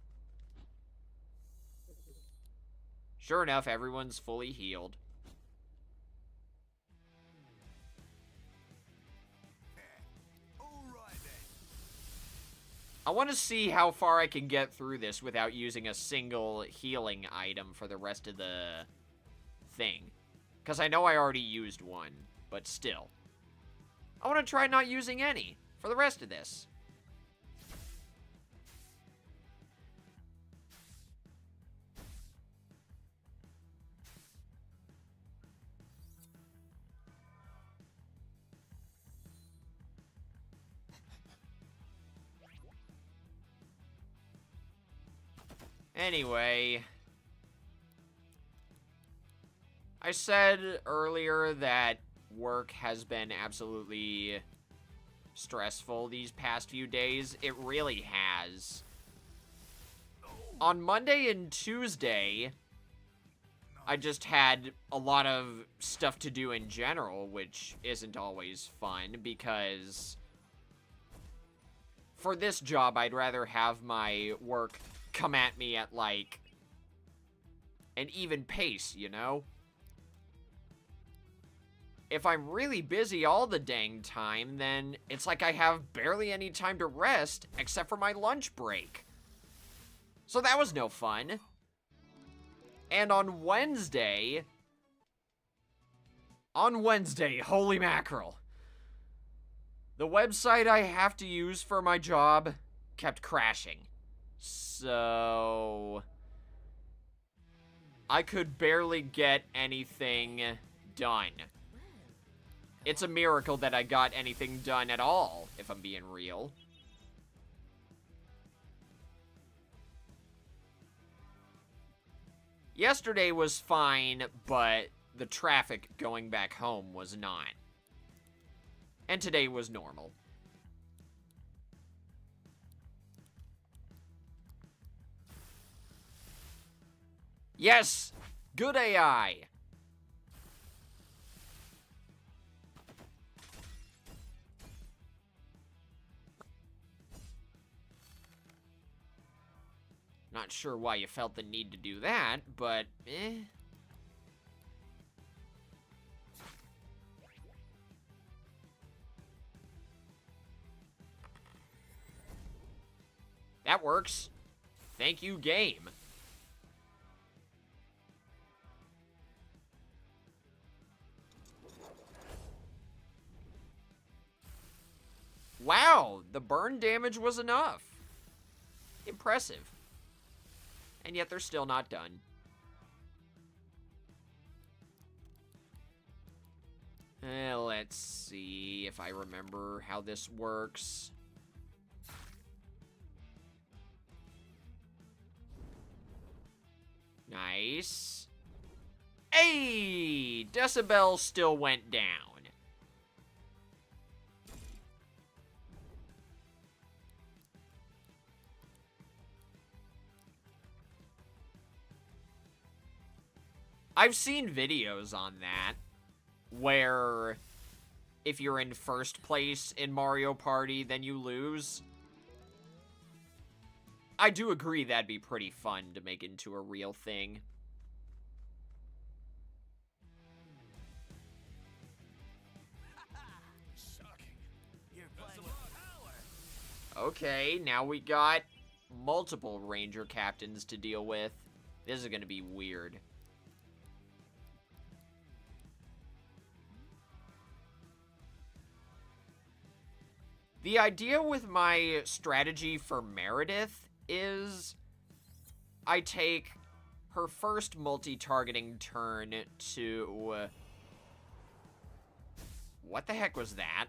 Sure enough, everyone's fully healed. I want to see how far I can get through this without using a single healing item for the rest of the thing. Because I know I already used one, but still. I want to try not using any for the rest of this. Anyway, I said earlier that work has been absolutely stressful these past few days. It really has. On Monday and Tuesday, I just had a lot of stuff to do in general, which isn't always fun because for this job, I'd rather have my work come at me at, like, an even pace, you know? If I'm really busy all the dang time, then it's like I have barely any time to rest except for my lunch break. So that was no fun. And on Wednesday, holy mackerel, the website I have to use for my job kept crashing. So I could barely get anything done. It's a miracle that I got anything done at all, if I'm being real. Yesterday was fine, but the traffic going back home was not. And today was normal. Yes! Good AI! Not sure why you felt the need to do that, but eh. That works. Thank you, game. Wow, the burn damage was enough. Impressive. And yet they're still not done. Let's see if I remember how this works. Nice. Hey! Decibel still went down. I've seen videos on that, where if you're in first place in Mario Party, then you lose. I do agree that'd be pretty fun to make into a real thing. Okay, now we got multiple ranger captains to deal with. This is gonna be weird. The idea with my strategy for Meredith is I take her first multi-targeting turn to... what the heck was that?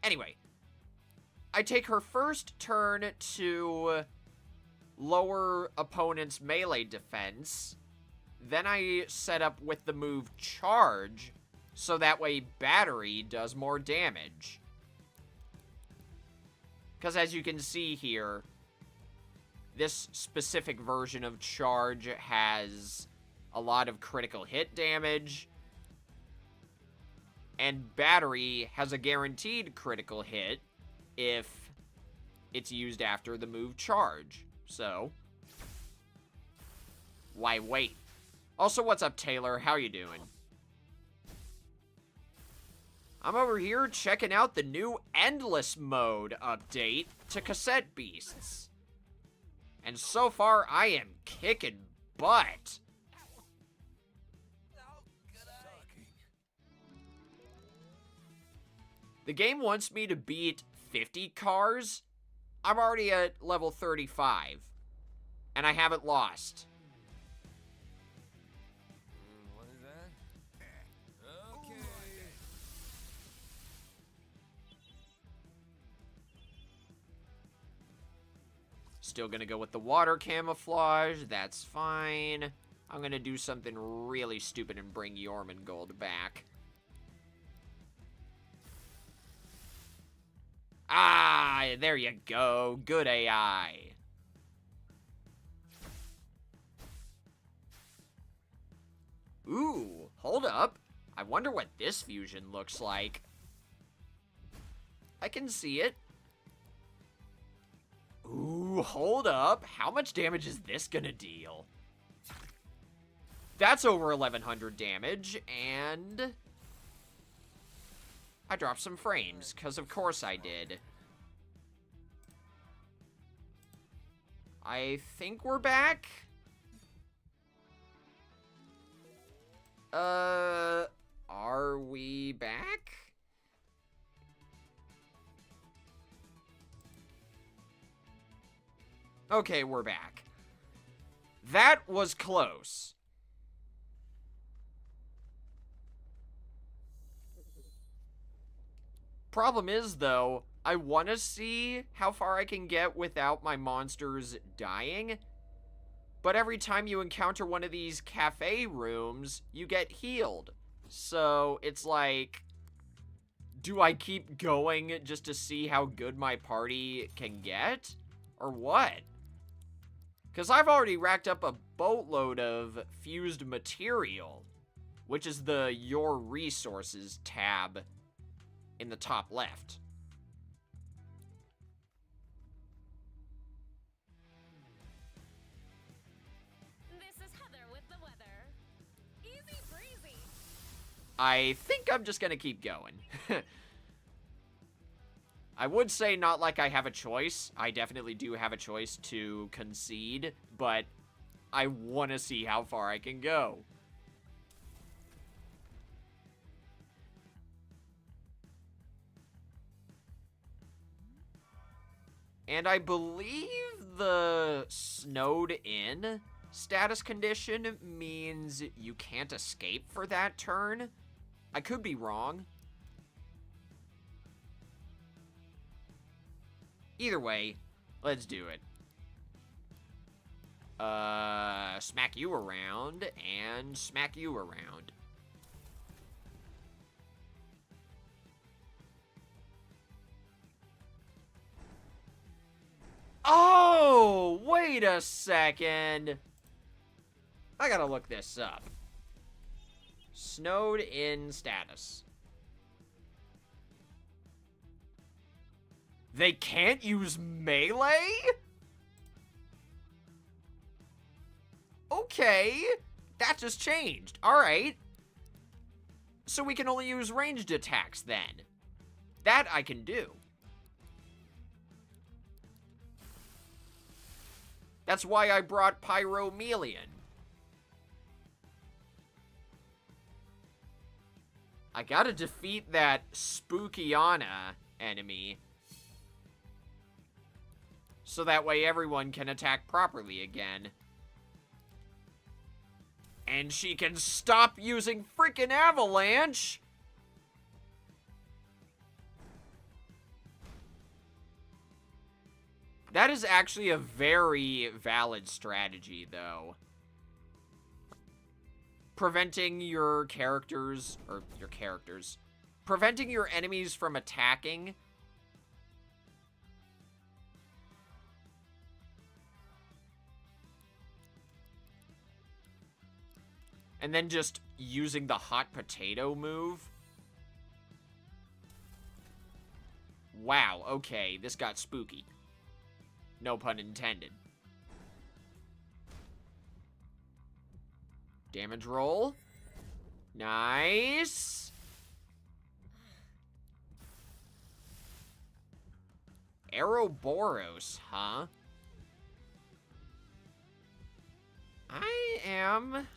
Anyway, I take her first turn to lower opponent's melee defense. Then I set up with the move Charge, so that way Battery does more damage. Because as you can see here, this specific version of Charge has a lot of critical hit damage, and Battery has a guaranteed critical hit if it's used after the move Charge. So, why wait? Also, what's up, Taylor? How you doing? I'm over here checking out the new Endless Mode update to Cassette Beasts. And so far, I am kicking butt. The game wants me to beat 50 cars. I'm already at level 35. And I haven't lost. What is that? Okay. Still gonna go with the water camouflage. That's fine. I'm gonna do something really stupid and bring Jormungand back. Ah, there you go. Good AI. Ooh, hold up. I wonder what this fusion looks like. I can see it. Ooh, hold up. How much damage is this gonna deal? That's over 1100 damage, and I dropped some frames, because of course I did. I think we're back. Are we back? Okay, we're back. That was close. Problem is, though, I want to see how far I can get without my monsters dying. But every time you encounter one of these cafe rooms, you get healed. So it's like, do I keep going just to see how good my party can get? Or what? Because I've already racked up a boatload of fused material, which is the Your Resources tab in the top left. This is Heather with the weather. Easy breezy. I think I'm just gonna keep going. I would say not like I have a choice. I definitely do have a choice to concede, but I want to see how far I can go. And I believe the snowed in status condition means you can't escape for that turn. I could be wrong. Either way, let's do it. Smack you around and smack you around. Oh, wait a second. I gotta look this up. Snowed in status. They can't use melee? Okay, that just changed. Alright. So we can only use ranged attacks then. That I can do. That's why I brought Pyromelian. I gotta defeat that Spookiana enemy. So that way everyone can attack properly again. And she can stop using freaking Avalanche! That is actually a very valid strategy, though. Preventing your characters, preventing your enemies from attacking. And then just using the hot potato move. Wow, okay, this got spooky. No pun intended. Damage roll. Nice. Ouroboros, huh?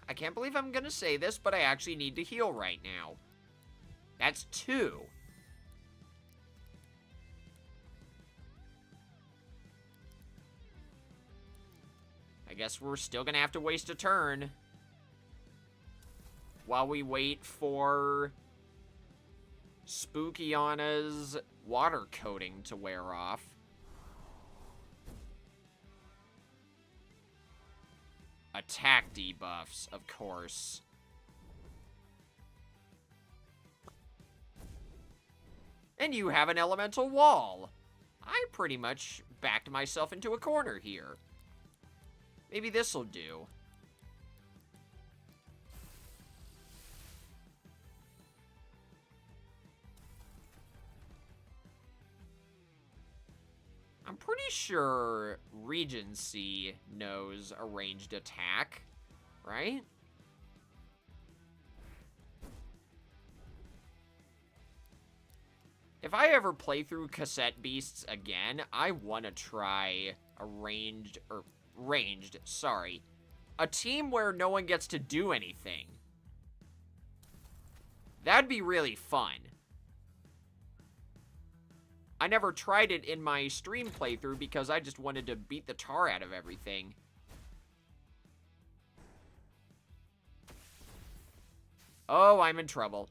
I can't believe I'm gonna say this, but I actually need to heal right now. That's 2. I guess we're still gonna have to waste a turn. While we wait for Spookyanna's water coating to wear off. Attack debuffs, of course. And you have an elemental wall. I pretty much backed myself into a corner here. Maybe this'll do. I'm pretty sure Regency knows a ranged attack, right? If I ever play through Cassette Beasts again, I want to try a ranged, sorry. A team where no one gets to do anything. That'd be really fun. I never tried it in my stream playthrough because I just wanted to beat the tar out of everything. Oh, I'm in trouble.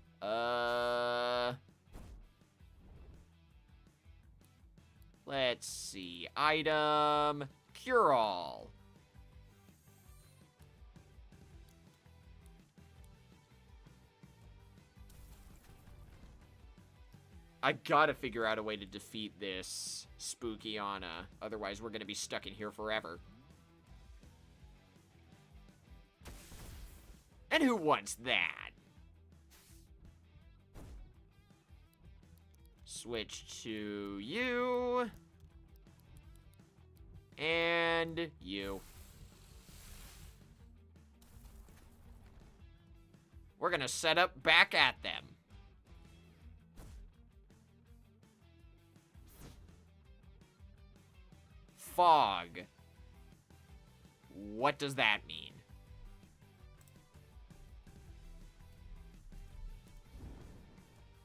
Let's see. Item. Cure-all. I gotta figure out a way to defeat this Spookyanna. Otherwise, we're gonna be stuck in here forever. And who wants that? Switch to you. And you. We're gonna set up back at them. Fog. What does that mean?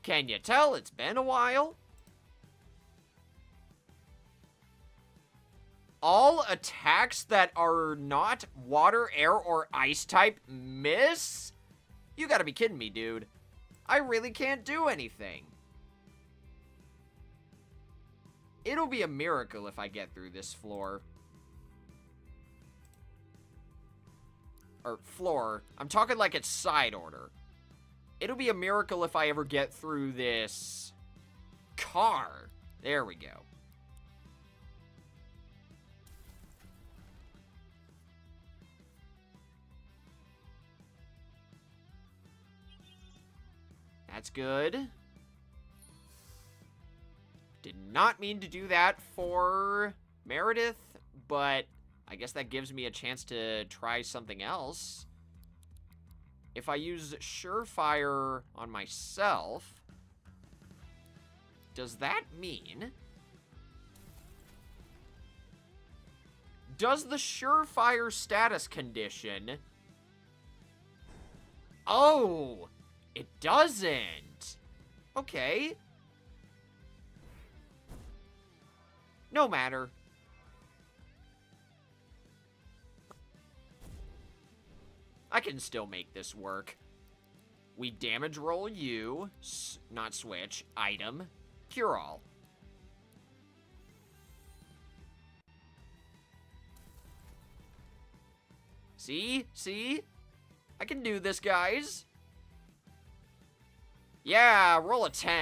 Can you tell it's been a while? All attacks that are not water, air, or ice type miss? You gotta be kidding me, dude. I really can't do anything. It'll be a miracle if I get through this floor. Or floor. I'm talking like it's side order. It'll be a miracle if I ever get through this car. There we go. That's good. Did not mean to do that for Meredith, but I guess that gives me a chance to try something else. If I use Surefire on myself, does that mean... Does the Surefire status condition... Oh! It doesn't! Okay. No matter. I can still make this work. We damage roll you, not switch, item, cure all. See? See? I can do this, guys. Yeah, roll a 10.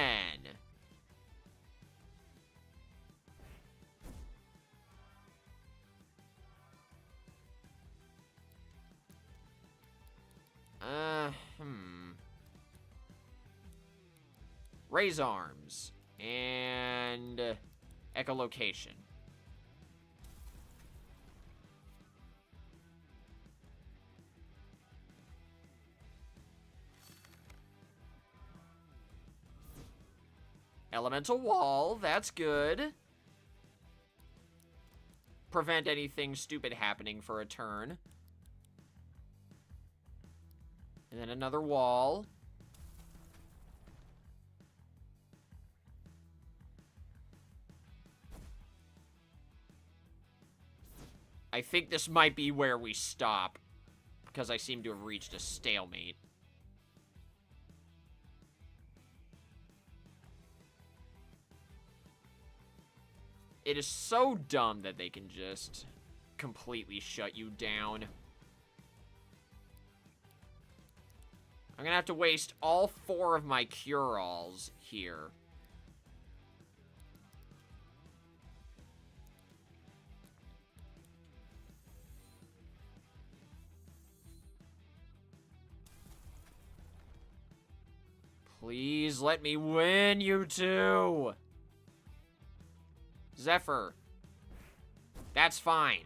Raise arms. And echolocation. Elemental wall, that's good. Prevent anything stupid happening for a turn. And then another wall. I think this might be where we stop, because I seem to have reached a stalemate. It is so dumb that they can just completely shut you down. I'm gonna have to waste all 4 of my cure-alls here. Please let me win, you two! Zephyr. That's fine.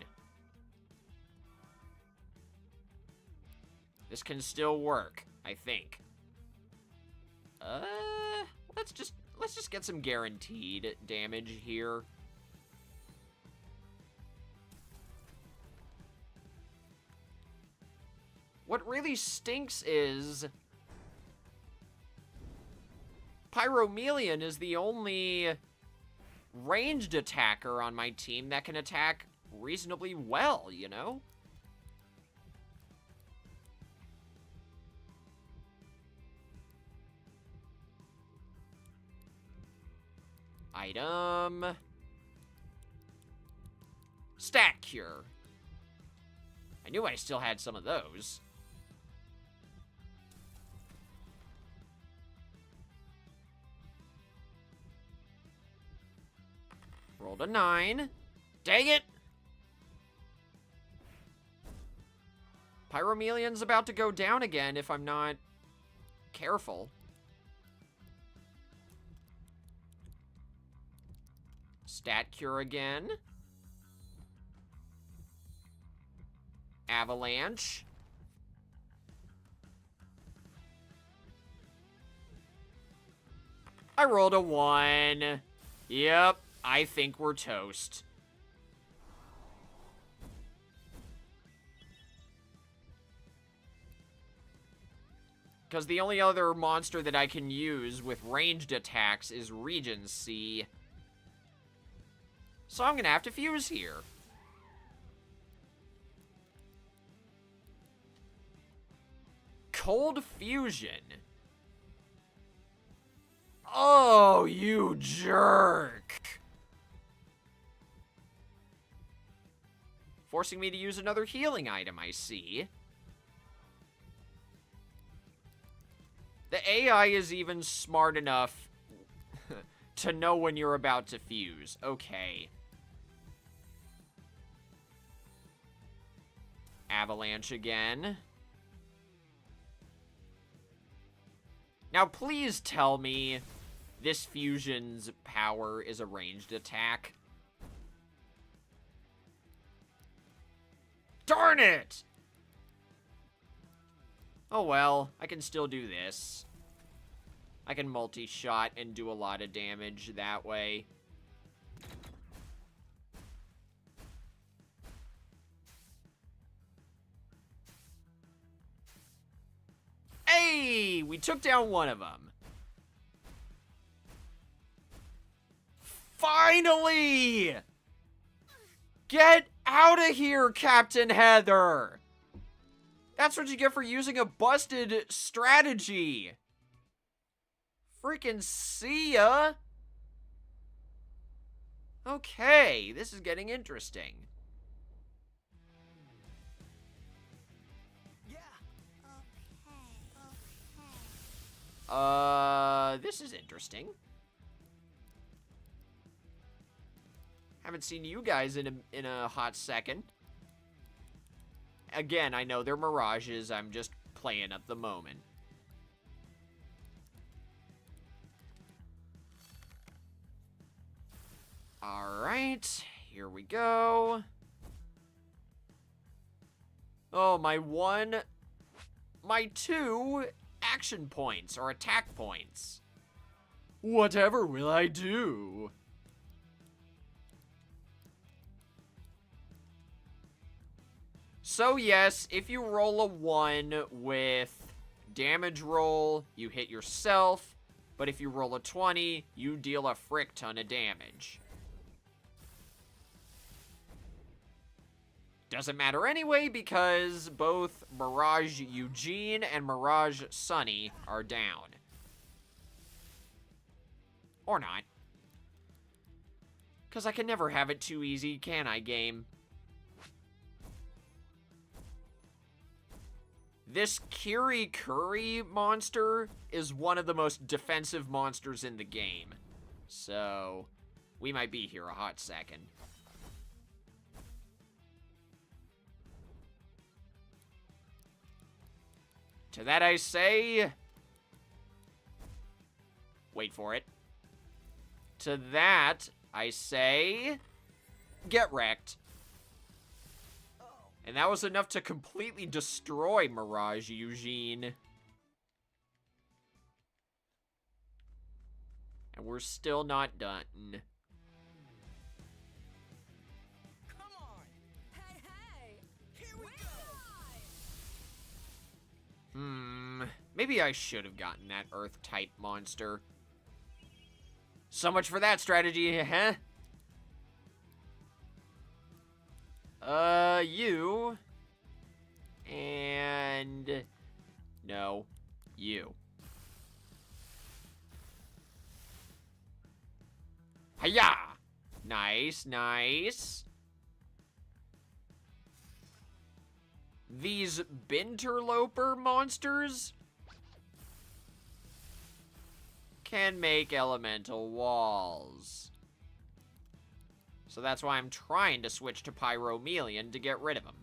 This can still work, I think. Let's just get some guaranteed damage here. What really stinks is Pyromelion is the only ranged attacker on my team that can attack reasonably well, you know? Item. Stat Cure. I knew I still had some of those. Rolled a 9. Dang it! Pyromelion's about to go down again if I'm not careful. Stat Cure again. Avalanche. I rolled a 1. Yep, I think we're toast. Because the only other monster that I can use with ranged attacks is Regency. So I'm gonna have to fuse here. Cold Fusion. Oh, you jerk. Forcing me to use another healing item, I see. The AI is even smart enough to know when you're about to fuse. Okay. Avalanche again. Now, please tell me this fusion's power is a ranged attack. Darn it! Oh well, I can still do this. I can multi-shot and do a lot of damage that way. Hey! We took down one of them. Finally! Get out of here, Captain Heather! That's what you get for using a busted strategy. Freaking see ya. Okay, this is getting interesting. This is interesting. Haven't seen you guys in a hot second. Again, I know they're mirages. I'm just playing at the moment. Alright, here we go. Oh, my 2 action points, or attack points. Whatever will I do? So yes, if you roll a 1 with damage roll, you hit yourself, but if you roll a 20, you deal a frick ton of damage. Doesn't matter anyway because both Mirage Eugene and Mirage Sunny are down. Or not. Because I can never have it too easy, can I, game? This Kiri Curry monster is one of the most defensive monsters in the game. So, we might be here a hot second. To that I say... Wait for it. To that I say... Get wrecked. And that was enough to completely destroy Mirage Eugene. And we're still not done. Come on. Hey, hey! Here we go. Maybe I should have gotten that Earth-type monster. So much for that strategy, huh? You. And... No. You. Hiya! Nice, nice. These Binterloper monsters can make elemental walls. So that's why I'm trying to switch to Pyromelion to get rid of him.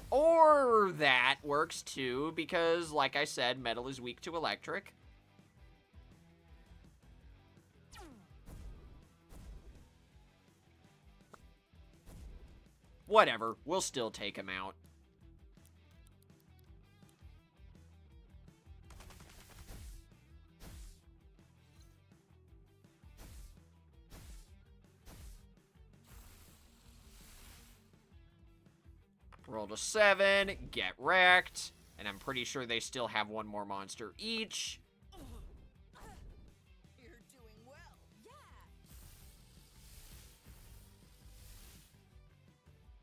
Or that works too, because like I said, metal is weak to electric. Whatever, we'll still take him out. Roll to 7, get wrecked, and I'm pretty sure they still have one more monster each. You're doing well.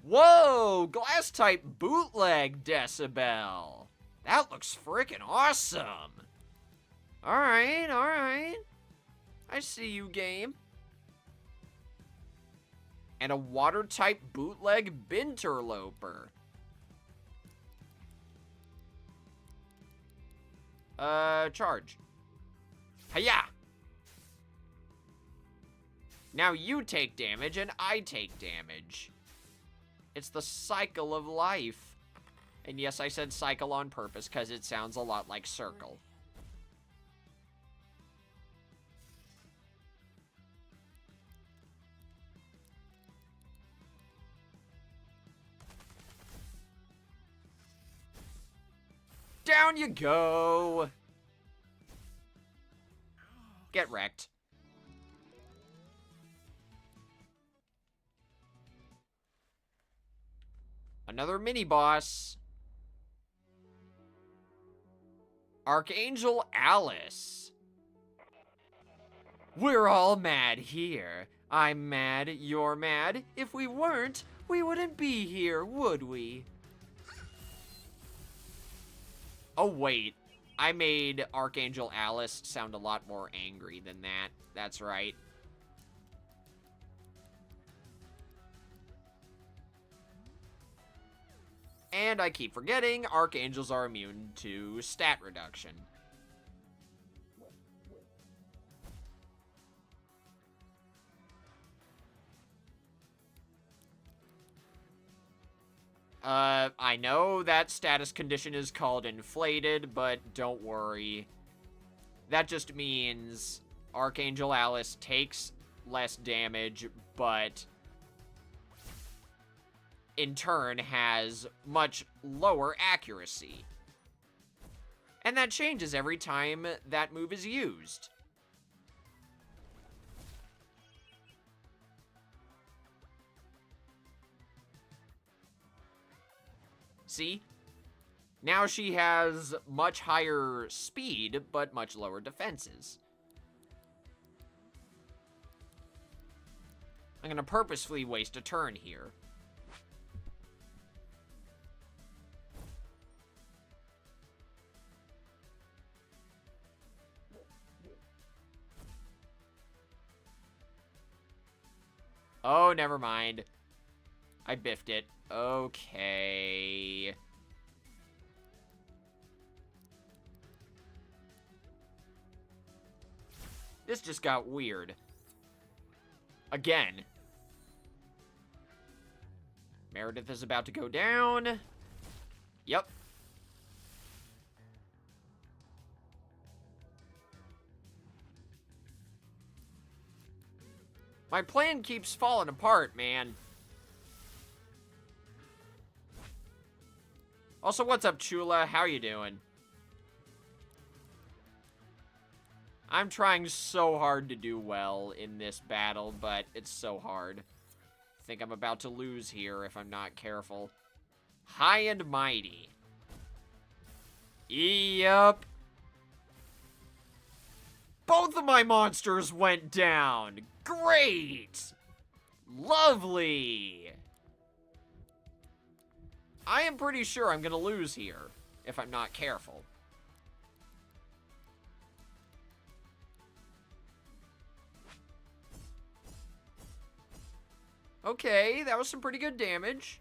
Whoa! Glass-type bootleg Decibel. That looks freaking awesome. Alright, alright. I see you, game. And a water-type bootleg Binterloper. Charge. Hiya! Now you take damage and I take damage. It's the cycle of life. And yes, I said cycle on purpose because it sounds a lot like circle. Down you go. Get wrecked. Another mini-boss. Archangel Alice. We're all mad here. I'm mad, you're mad. If we weren't, we wouldn't be here, would we? Oh, wait. I made Archangel Alice sound a lot more angry than that. That's right. And I keep forgetting, Archangels are immune to stat reduction. I know that status condition is called inflated, but don't worry. That just means Archangel Alice takes less damage, but in turn has much lower accuracy. And that changes every time that move is used. See? Now she has much higher speed, but much lower defenses. I'm gonna purposefully waste a turn here. Oh, never mind. I biffed it. Okay. This just got weird. Again. Meredith is about to go down. Yep. My plan keeps falling apart, man. Also, what's up, Chula? How you doing? I'm trying so hard to do well in this battle, but it's so hard. I think I'm about to lose here if I'm not careful. High and mighty. Yep. Both of my monsters went down. Great. Lovely. I am pretty sure I'm gonna lose here if I'm not careful. Okay, that was some pretty good damage.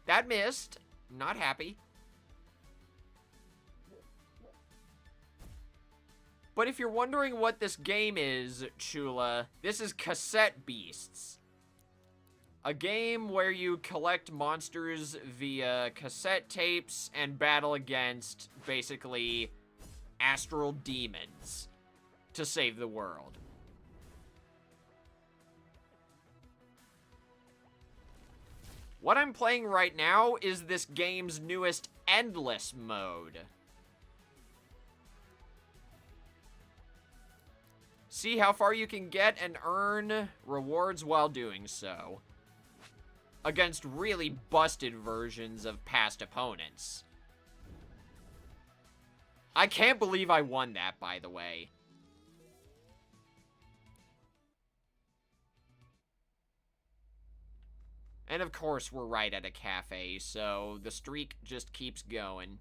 That missed. Not happy. But if you're wondering what this game is, Chula, this is Cassette Beasts. A game where you collect monsters via cassette tapes and battle against, basically, astral demons to save the world. What I'm playing right now is this game's newest Endless mode. See how far you can get and earn rewards while doing so. Against really busted versions of past opponents. I can't believe I won that, by the way. And of course, we're right at a cafe, so the streak just keeps going.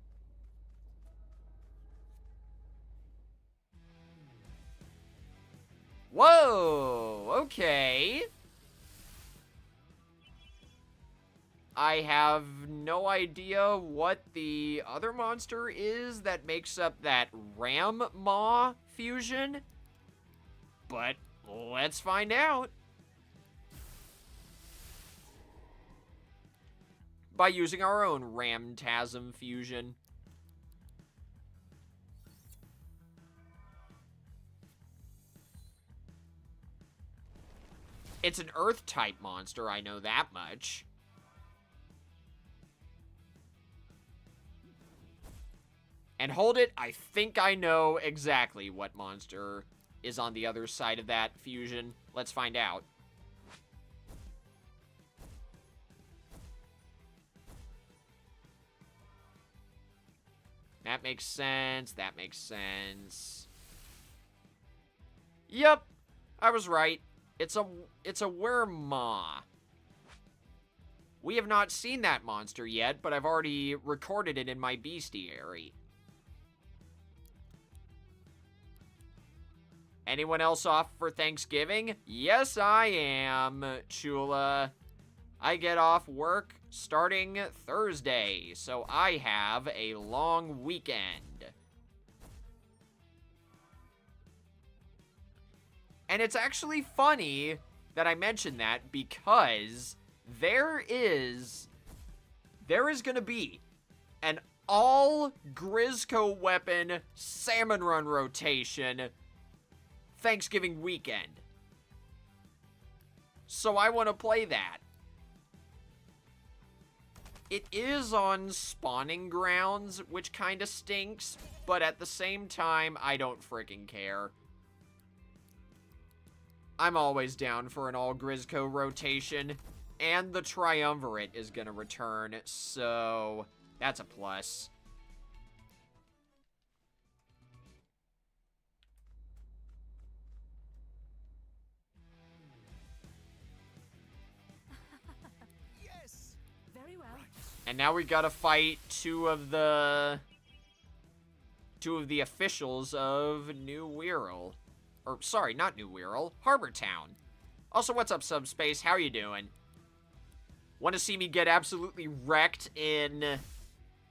Whoa! Okay. I have no idea what the other monster is that makes up that Ram Maw fusion. But let's find out. By using our own Ramtasm fusion. It's an Earth-type monster, I know that much. And hold it, I think I know exactly what monster is on the other side of that fusion. Let's find out. That makes sense. That makes sense. Yep, I was right. It's a Weremaw. We have not seen that monster yet, but I've already recorded it in my bestiary. Anyone else off for Thanksgiving? Yes, I am, Chula. I get off work starting Thursday, so I have a long weekend. And it's actually funny that I mentioned that because there is gonna be an all Grizzco weapon Salmon Run rotation Thanksgiving weekend. So I want to play that. It is on spawning grounds, which kind of stinks, but at the same time, I don't freaking care. I'm always down for an all Grizzco rotation, and the Triumvirate is gonna return, so that's a plus. And now we gotta fight two of the officials of New Wirral. Or, sorry, not New Wirral, Harbor Town. Also, what's up, Subspace? How you doing? Want to see me get absolutely wrecked in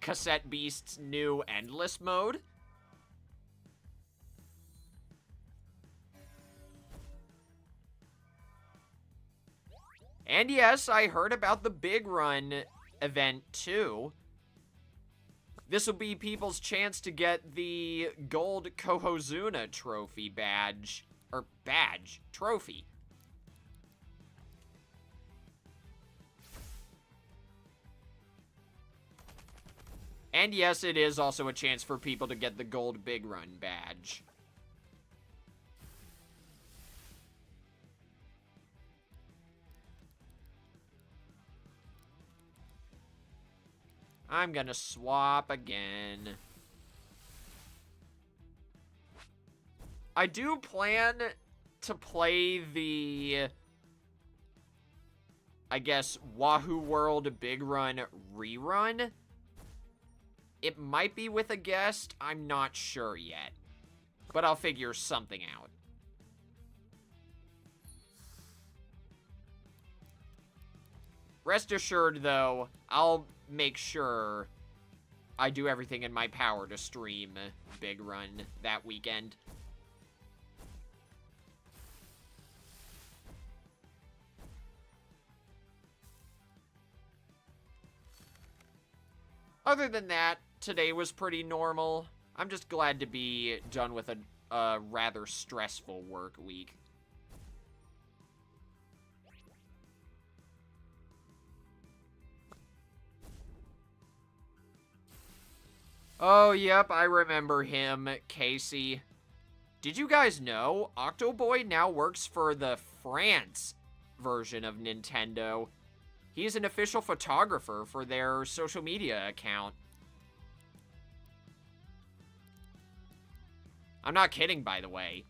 Cassette Beasts' new Endless mode? And yes, I heard about the Big Run event, too. This will be people's chance to get the gold Kohozuna trophy badge. Or badge. Trophy. And yes, it is also a chance for people to get the gold Big Run badge. I'm gonna swap again. I do plan to play the, I guess, Wahoo World Big Run rerun. It might be with a guest, I'm not sure yet. But I'll figure something out. Rest assured, though, I'll make sure I do everything in my power to stream Big Run that weekend. Other than that, today was pretty normal. I'm just glad to be done with a rather stressful work week. Oh, yep, I remember him, Casey. Did you guys know Octoboy now works for the France version of Nintendo? He's an official photographer for their social media account. I'm not kidding, by the way.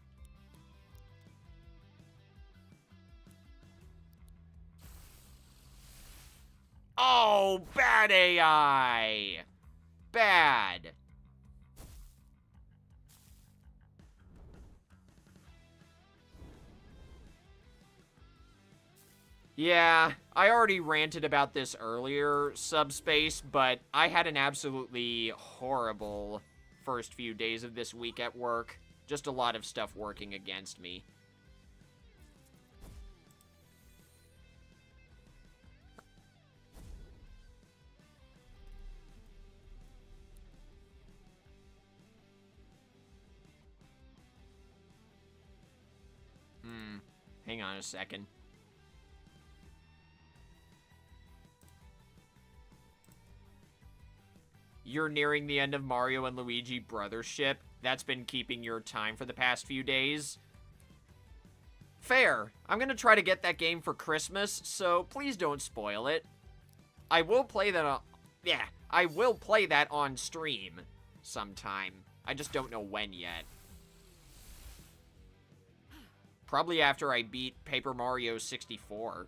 Oh, bad AI! Bad. Yeah, I already ranted about this earlier, Subspace, but I had an absolutely horrible first few days of this week at work. Just a lot of stuff working against me. Hang on a second. You're nearing the end of Mario and Luigi Brothership. That's been keeping your time for the past few days. Fair. I'm gonna try to get that game for Christmas, so please don't spoil it. I will play that on... Yeah, I will play that on stream sometime. I just don't know when yet. Probably after I beat Paper Mario 64.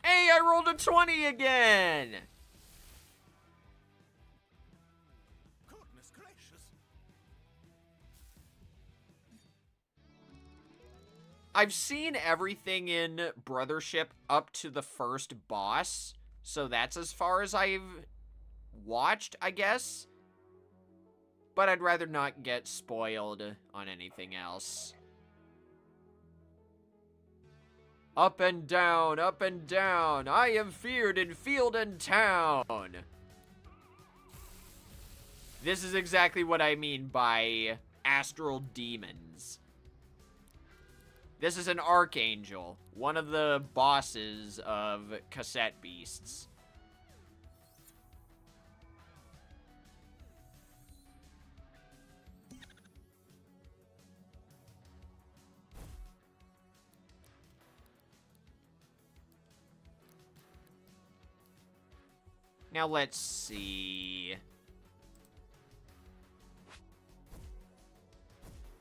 Hey, I rolled a 20 again! Goodness gracious. I've seen everything in Brothership up to the first boss, so that's as far as I've watched, I guess. But I'd rather not get spoiled on anything else. Up and down, I am feared in field and town. This is exactly what I mean by astral demons. This is an archangel, one of the bosses of Cassette Beasts. Now let's see.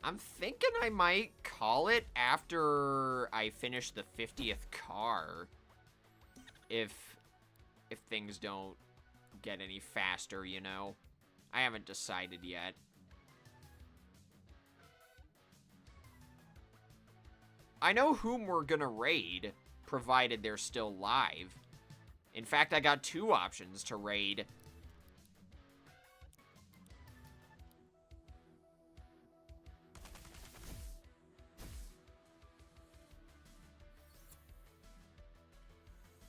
I'm thinking I might call it after I finish the 50th car. If things don't get any faster, you know. I haven't decided yet. I know whom we're gonna raid, provided they're still live. In fact, I got 2 options to raid.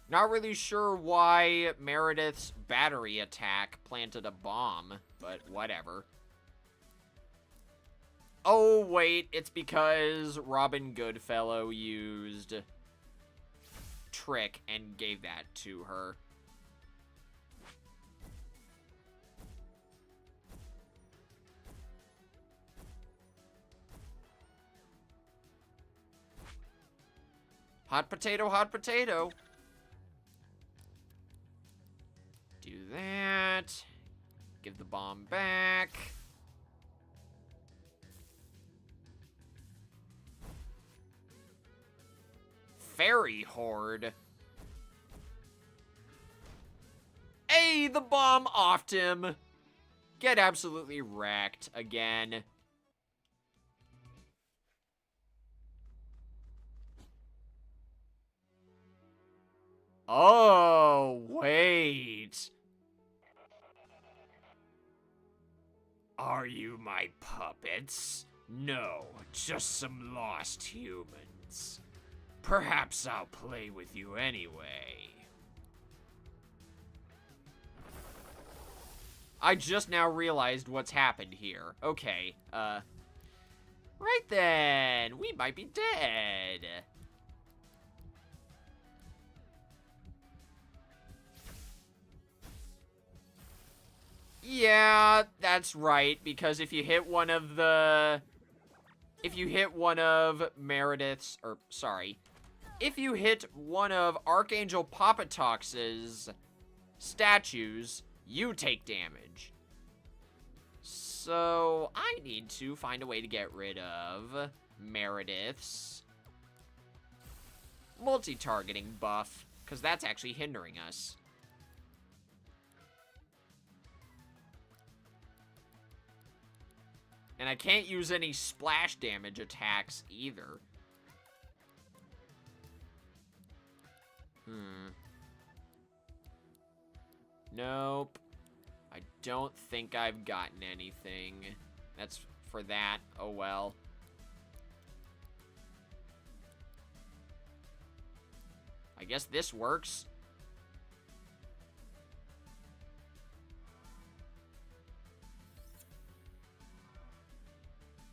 Not really sure why Meredith's battery attack planted a bomb, but whatever. Oh, wait, it's because Robin Goodfellow used Trick and gave that to her. Hot potato, hot potato. Do that. Give the bomb back. Fairy Horde. Hey, the bomb offed him. Get absolutely wrecked again. Oh, wait. Are you my puppets? No, just some lost humans. Perhaps I'll play with you anyway. I just now realized what's happened here. Okay, right then. We might be dead. Yeah, that's right, because if you hit one of the... If you hit one of Meredith's... Or, sorry. If you hit one of Archangel Papatox's statues, you take damage. So, I need to find a way to get rid of Meredith's multi-targeting buff, because that's actually hindering us. And I can't use any splash damage attacks either. Nope. I don't think I've gotten anything. That's for that. Oh well. I guess this works.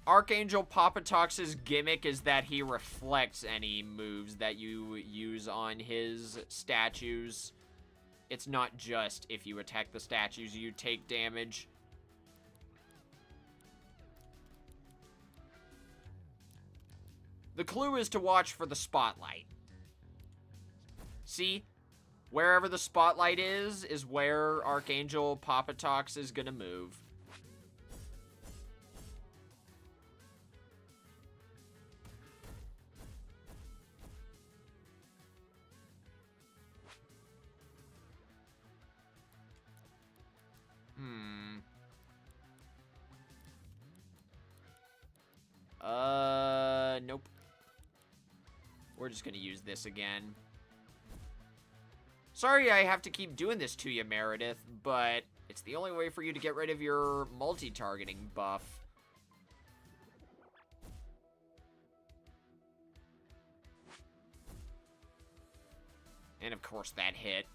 Archangel Papatox's gimmick is that he reflects any moves that you use on his statues. It's not just if you attack the statues, you take damage. The clue is to watch for the spotlight. See? Wherever the spotlight is where Archangel Papatox is gonna move. Nope. We're just gonna use this again. Sorry I have to keep doing this to you, Meredith, but it's the only way for you to get rid of your multi-targeting buff. And of course that hit.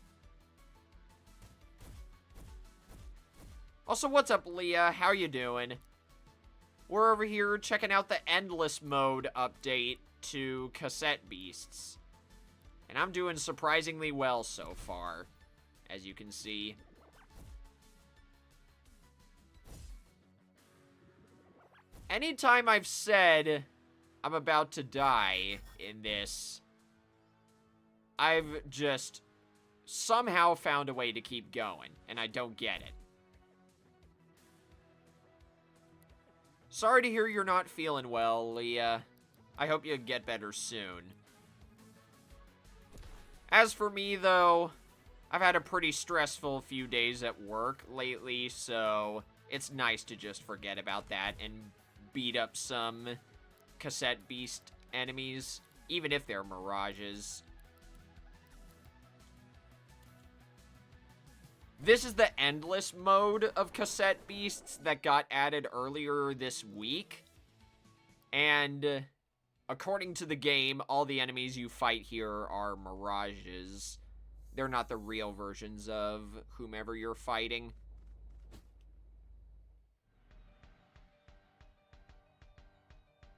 Also, what's up, Leah? How you doing? We're over here checking out the Endless Mode update to Cassette Beasts. And I'm doing surprisingly well so far, as you can see. Anytime I've said I'm about to die in this, I've just somehow found a way to keep going, and I don't get it. Sorry to hear you're not feeling well, Leah. I hope you get better soon. As for me, though, I've had a pretty stressful few days at work lately, so it's nice to just forget about that and beat up some Cassette Beast enemies, even if they're mirages. This is the endless mode of Cassette Beasts that got added earlier this week. And according to the game, all the enemies you fight here are mirages. They're not the real versions of whomever you're fighting.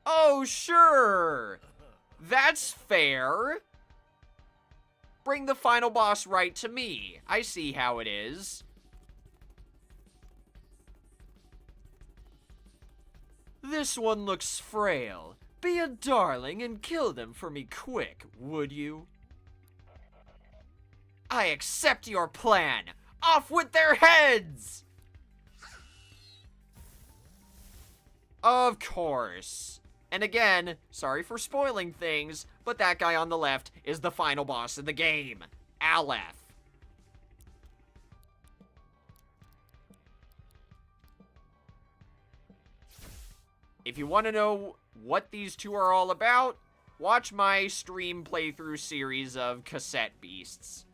Oh, sure! That's fair! Bring the final boss right to me. I see how it is. This one looks frail. Be a darling and kill them for me quick, would you? I accept your plan. Off with their heads! Of course. And again, sorry for spoiling things, but that guy on the left is the final boss of the game, Aleph. If you want to know what these two are all about, watch my stream playthrough series of Cassette Beasts.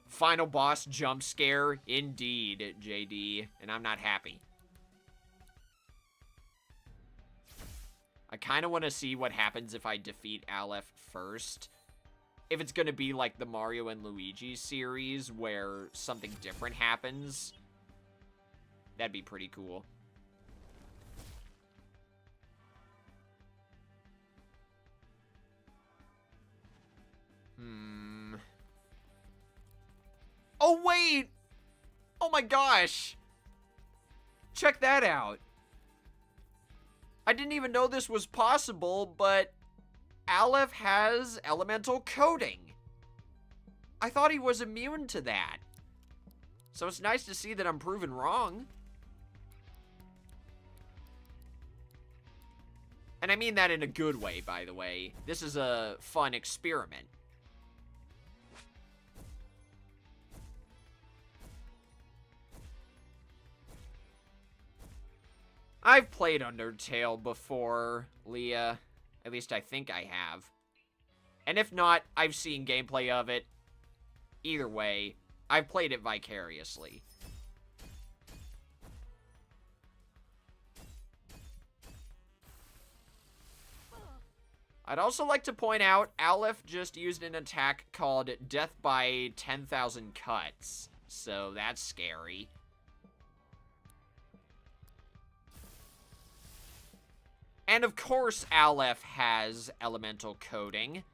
Final boss jump scare, indeed, JD, and I'm not happy. I kind of want to see what happens if I defeat Aleph first. If it's going to be like the Mario and Luigi series where something different happens, that'd be pretty cool. Oh, wait! Oh my gosh! Check that out. I didn't even know this was possible, but Aleph has elemental coating. I thought he was immune to that. So it's nice to see that I'm proven wrong. And I mean that in a good way, by the way. This is a fun experiment. I've played Undertale before, Leah. At least I think I have. And if not, I've seen gameplay of it. Either way, I've played it vicariously. I'd also like to point out, Aleph just used an attack called Death by 10,000 Cuts. So that's scary. And of course, Aleph has elemental coating.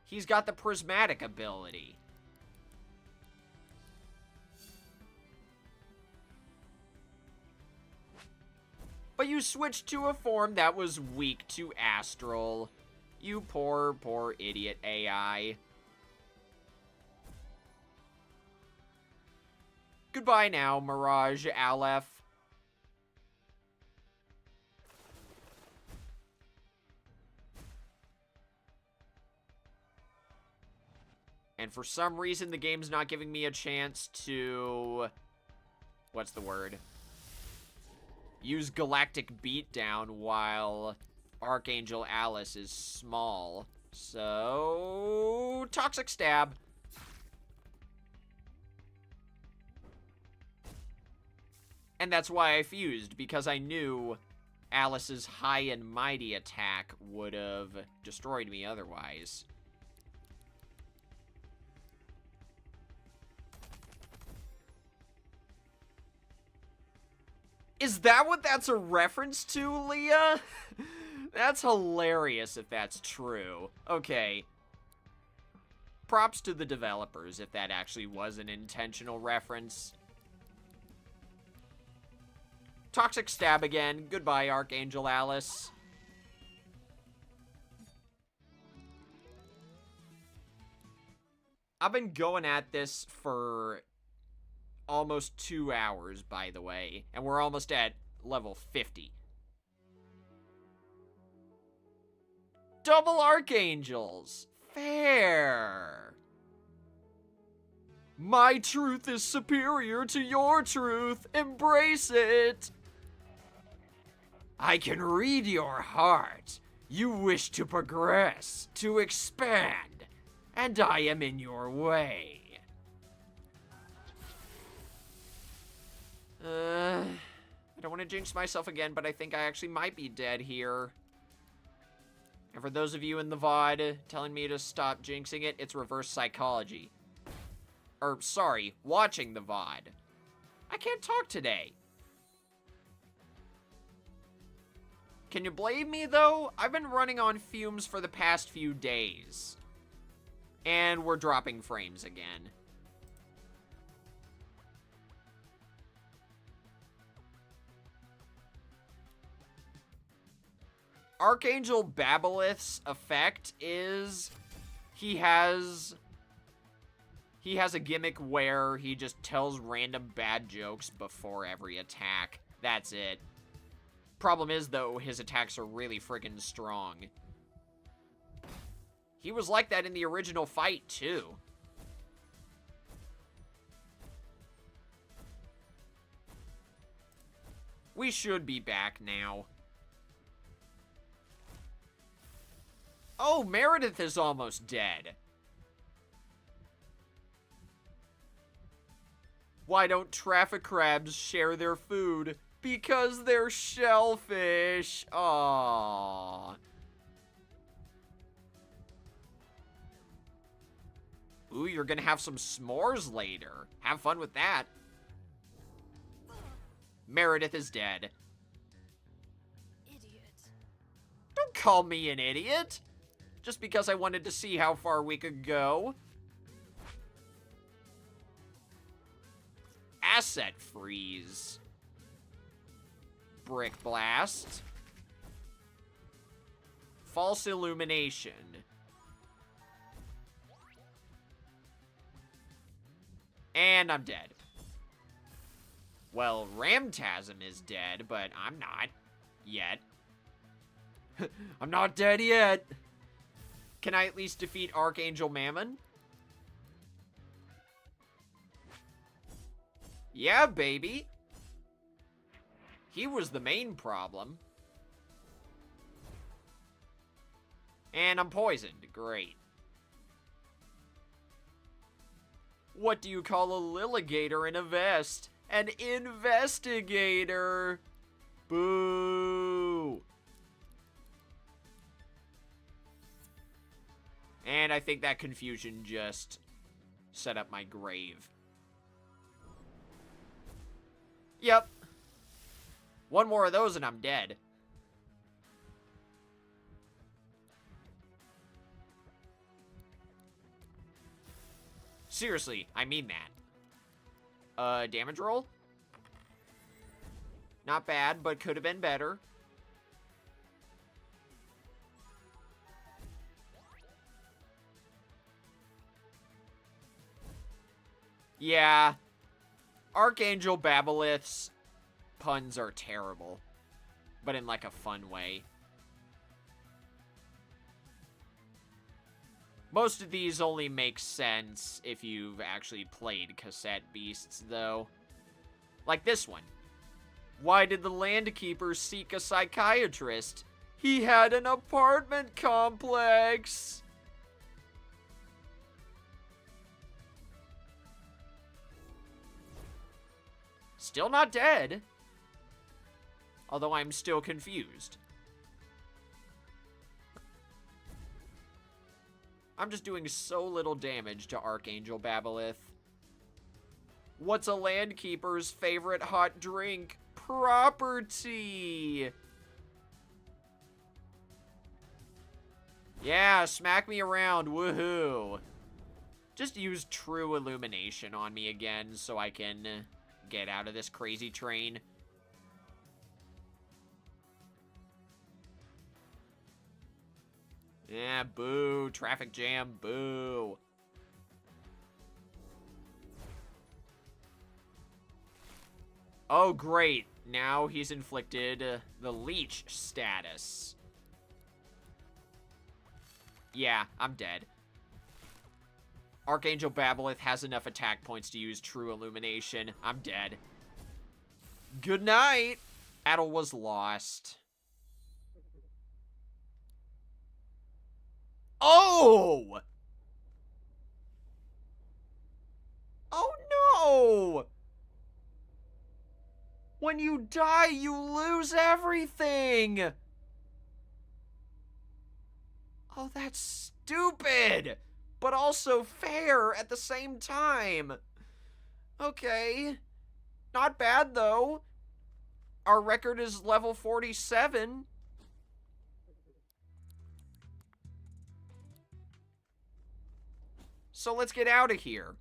He's got the prismatic ability. But you switched to a form that was weak to Astral. You poor, poor idiot AI. Goodbye now, Mirage Aleph. And for some reason, the game's not giving me a chance to... What's the word? Use Galactic Beatdown while Archangel Alice is small. So... Toxic Stab. And that's why I fused, because I knew Alice's high and mighty attack would have destroyed me otherwise. Is that what that's a reference to, Leah? That's hilarious if that's true. Okay. Props to the developers if that actually was an intentional reference. Toxic Stab again. Goodbye, Archangel Alice. I've been going at this for almost 2 hours, by the way, and we're almost at level 50. Double Archangels! Fair! My truth is superior to your truth! Embrace it! I can read your heart. You wish to progress, to expand, and I am in your way. I don't want to jinx myself again, but I think I actually might be dead here. And for those of you in the VOD telling me to stop jinxing it, it's reverse psychology. Or, sorry, watching the VOD. I can't talk today. Can you blame me, though? I've been running on fumes for the past few days. And we're dropping frames again. Archangel Babolith's effect is he has a gimmick where he just tells random bad jokes before every attack. That's it. Problem is, though, his attacks are really friggin' strong. He was like that in the original fight, too. We should be back now. Oh, Meredith is almost dead. Why don't traffic crabs share their food? Because they're shellfish. Aww. Ooh, you're gonna have some s'mores later. Have fun with that. Meredith is dead. Idiot. Don't call me an idiot. Just because I wanted to see how far we could go. Asset freeze. Brick blast. False illumination. And I'm dead. Well, Ramtasm is dead, but I'm not. Yet. I'm not dead yet. Can I at least defeat Archangel Mammon? Yeah, baby. He was the main problem. And I'm poisoned. Great. What do you call a lilligator in a vest? An investigator. Boo. And I think that confusion just set up my grave. Yep. One more of those and I'm dead. Seriously, I mean that. Damage roll? Not bad, but could have been better. Yeah. Archangel Babolith's puns are terrible. But in like a fun way. Most of these only make sense if you've actually played Cassette Beasts, though. Like this one. Why did the Landkeeper seek a psychiatrist? He had an apartment complex! Still not dead. Although I'm still confused. I'm just doing so little damage to Archangel Babolith. What's a Landkeeper's favorite hot drink? Property! Yeah, smack me around, woohoo. Just use True Illumination on me again so I can get out of this crazy train. Yeah, boo. Traffic jam, boo. Oh, great. Now he's inflicted the leech status. Yeah, I'm dead. Archangel Babolith has enough attack points to use True Illumination. I'm dead. Good night. Battle was lost. Oh! Oh no! When you die, you lose everything! Oh, that's stupid! But also fair at the same time. Okay. Not bad, though. Our record is level 47. So let's get out of here.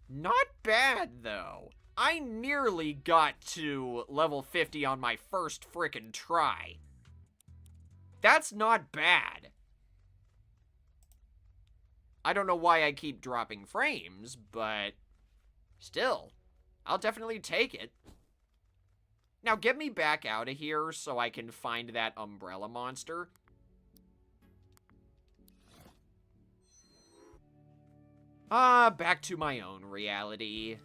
Not bad, though. I nearly got to level 50 on my first frickin' try. That's not bad. I don't know why I keep dropping frames, but still, I'll definitely take it. Now get me back out of here so I can find that umbrella monster. Back to my own reality.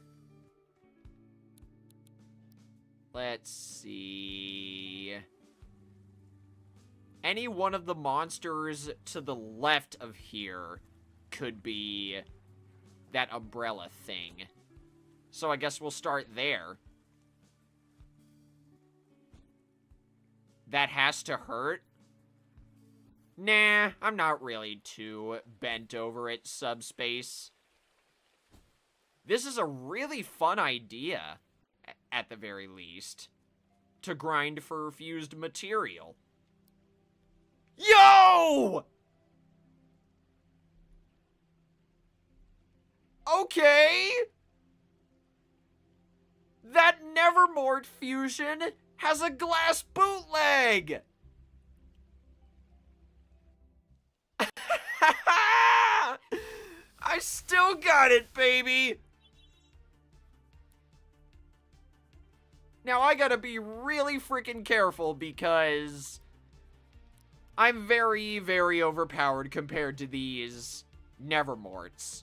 Let's see. Any one of the monsters to the left of here could be that umbrella thing. So I guess we'll start there. That has to hurt? Nah, I'm not really too bent over it, Subspace. This is a really fun idea, at the very least, to grind for fused material. Yo! Okay! That Nevermort fusion has a glass bootleg! I still got it, baby! Now I gotta be really freaking careful because I'm very, very overpowered compared to these Nevermorts.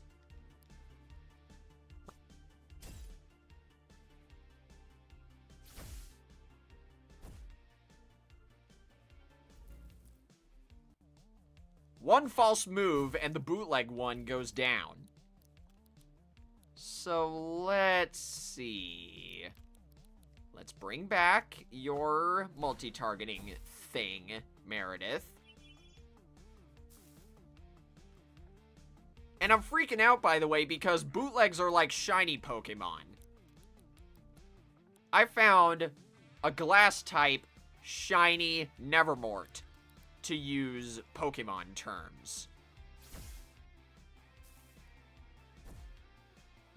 One false move and the bootleg one goes down. So let's see. Let's bring back your multi-targeting thing, Meredith. And I'm freaking out, by the way, because bootlegs are like shiny Pokemon. I found a glass-type shiny Nevermort, to use Pokemon terms.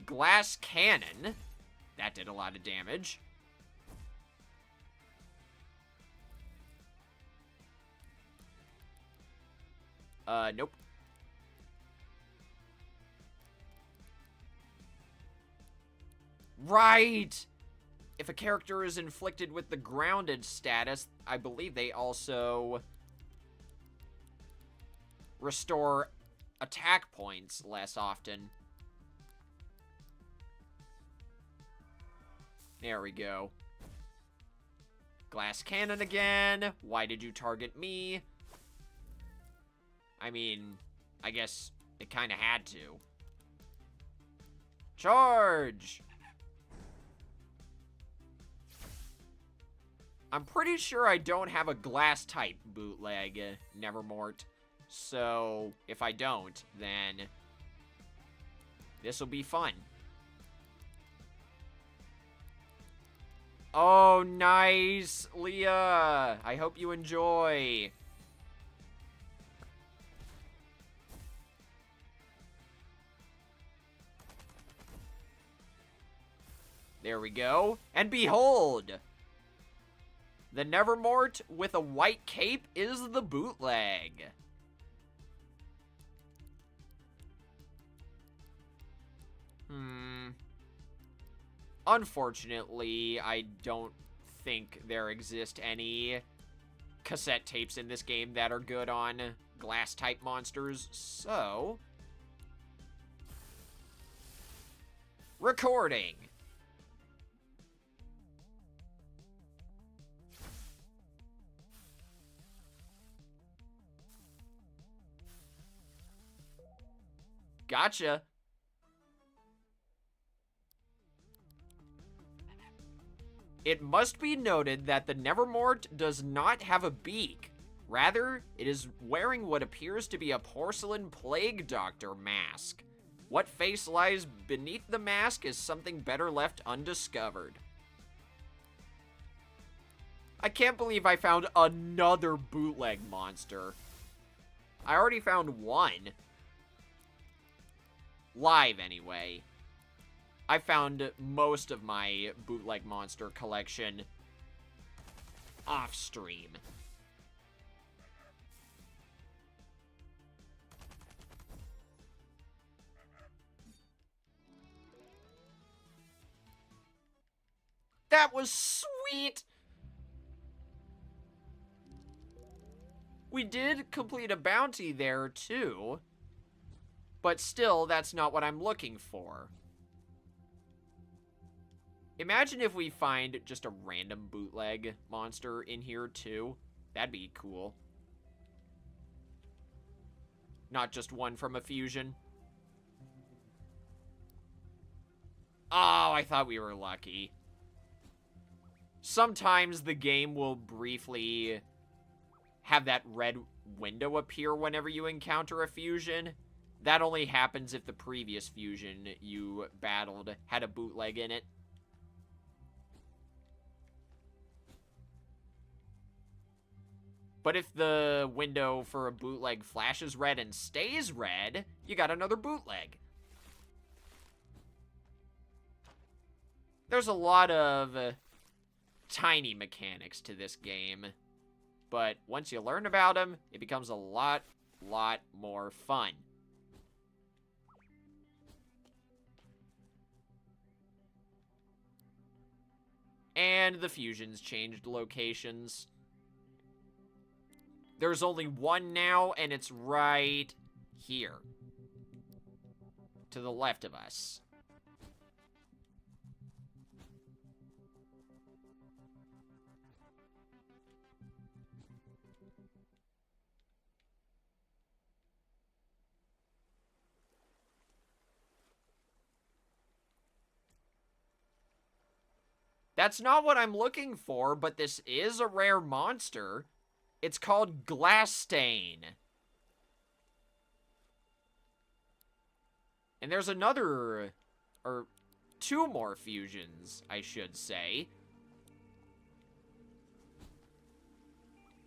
Glass Cannon. That did a lot of damage. Nope. Right! If a character is inflicted with the grounded status, I believe they also restore attack points less often. There we go. Glass Cannon again. Why did you target me? I mean, I guess it kind of had to. Charge! I'm pretty sure I don't have a glass type bootleg Nevermort. So, if I don't, then this will be fun. Oh, nice, Leah. I hope you enjoy. There we go. And behold, the Nevermort with a white cape is the bootleg. Unfortunately, I don't think there exist any cassette tapes in this game that are good on glass-type monsters, so... Recording. Gotcha. It must be noted that the Nevermort does not have a beak. Rather, it is wearing what appears to be a porcelain plague doctor mask. What face lies beneath the mask is something better left undiscovered. I can't believe I found another bootleg monster. I already found one. Live, anyway. I found most of my bootleg monster collection off-stream. That was sweet! We did complete a bounty there, too. But still, that's not what I'm looking for. Imagine if we find just a random bootleg monster in here, too. That'd be cool. Not just one from a fusion. Oh, I thought we were lucky. Sometimes the game will briefly have that red window appear whenever you encounter a fusion. That only happens if the previous fusion you battled had a bootleg in it. But if the window for a bootleg flashes red and stays red, you got another bootleg. There's a lot of tiny mechanics to this game, but once you learn about them, it becomes a lot more fun. And the fusions changed locations. There's only one now, and it's right here. To the left of us. That's not what I'm looking for, but this is a rare monster. It's called Glassstain. And there's another, or two more fusions, I should say.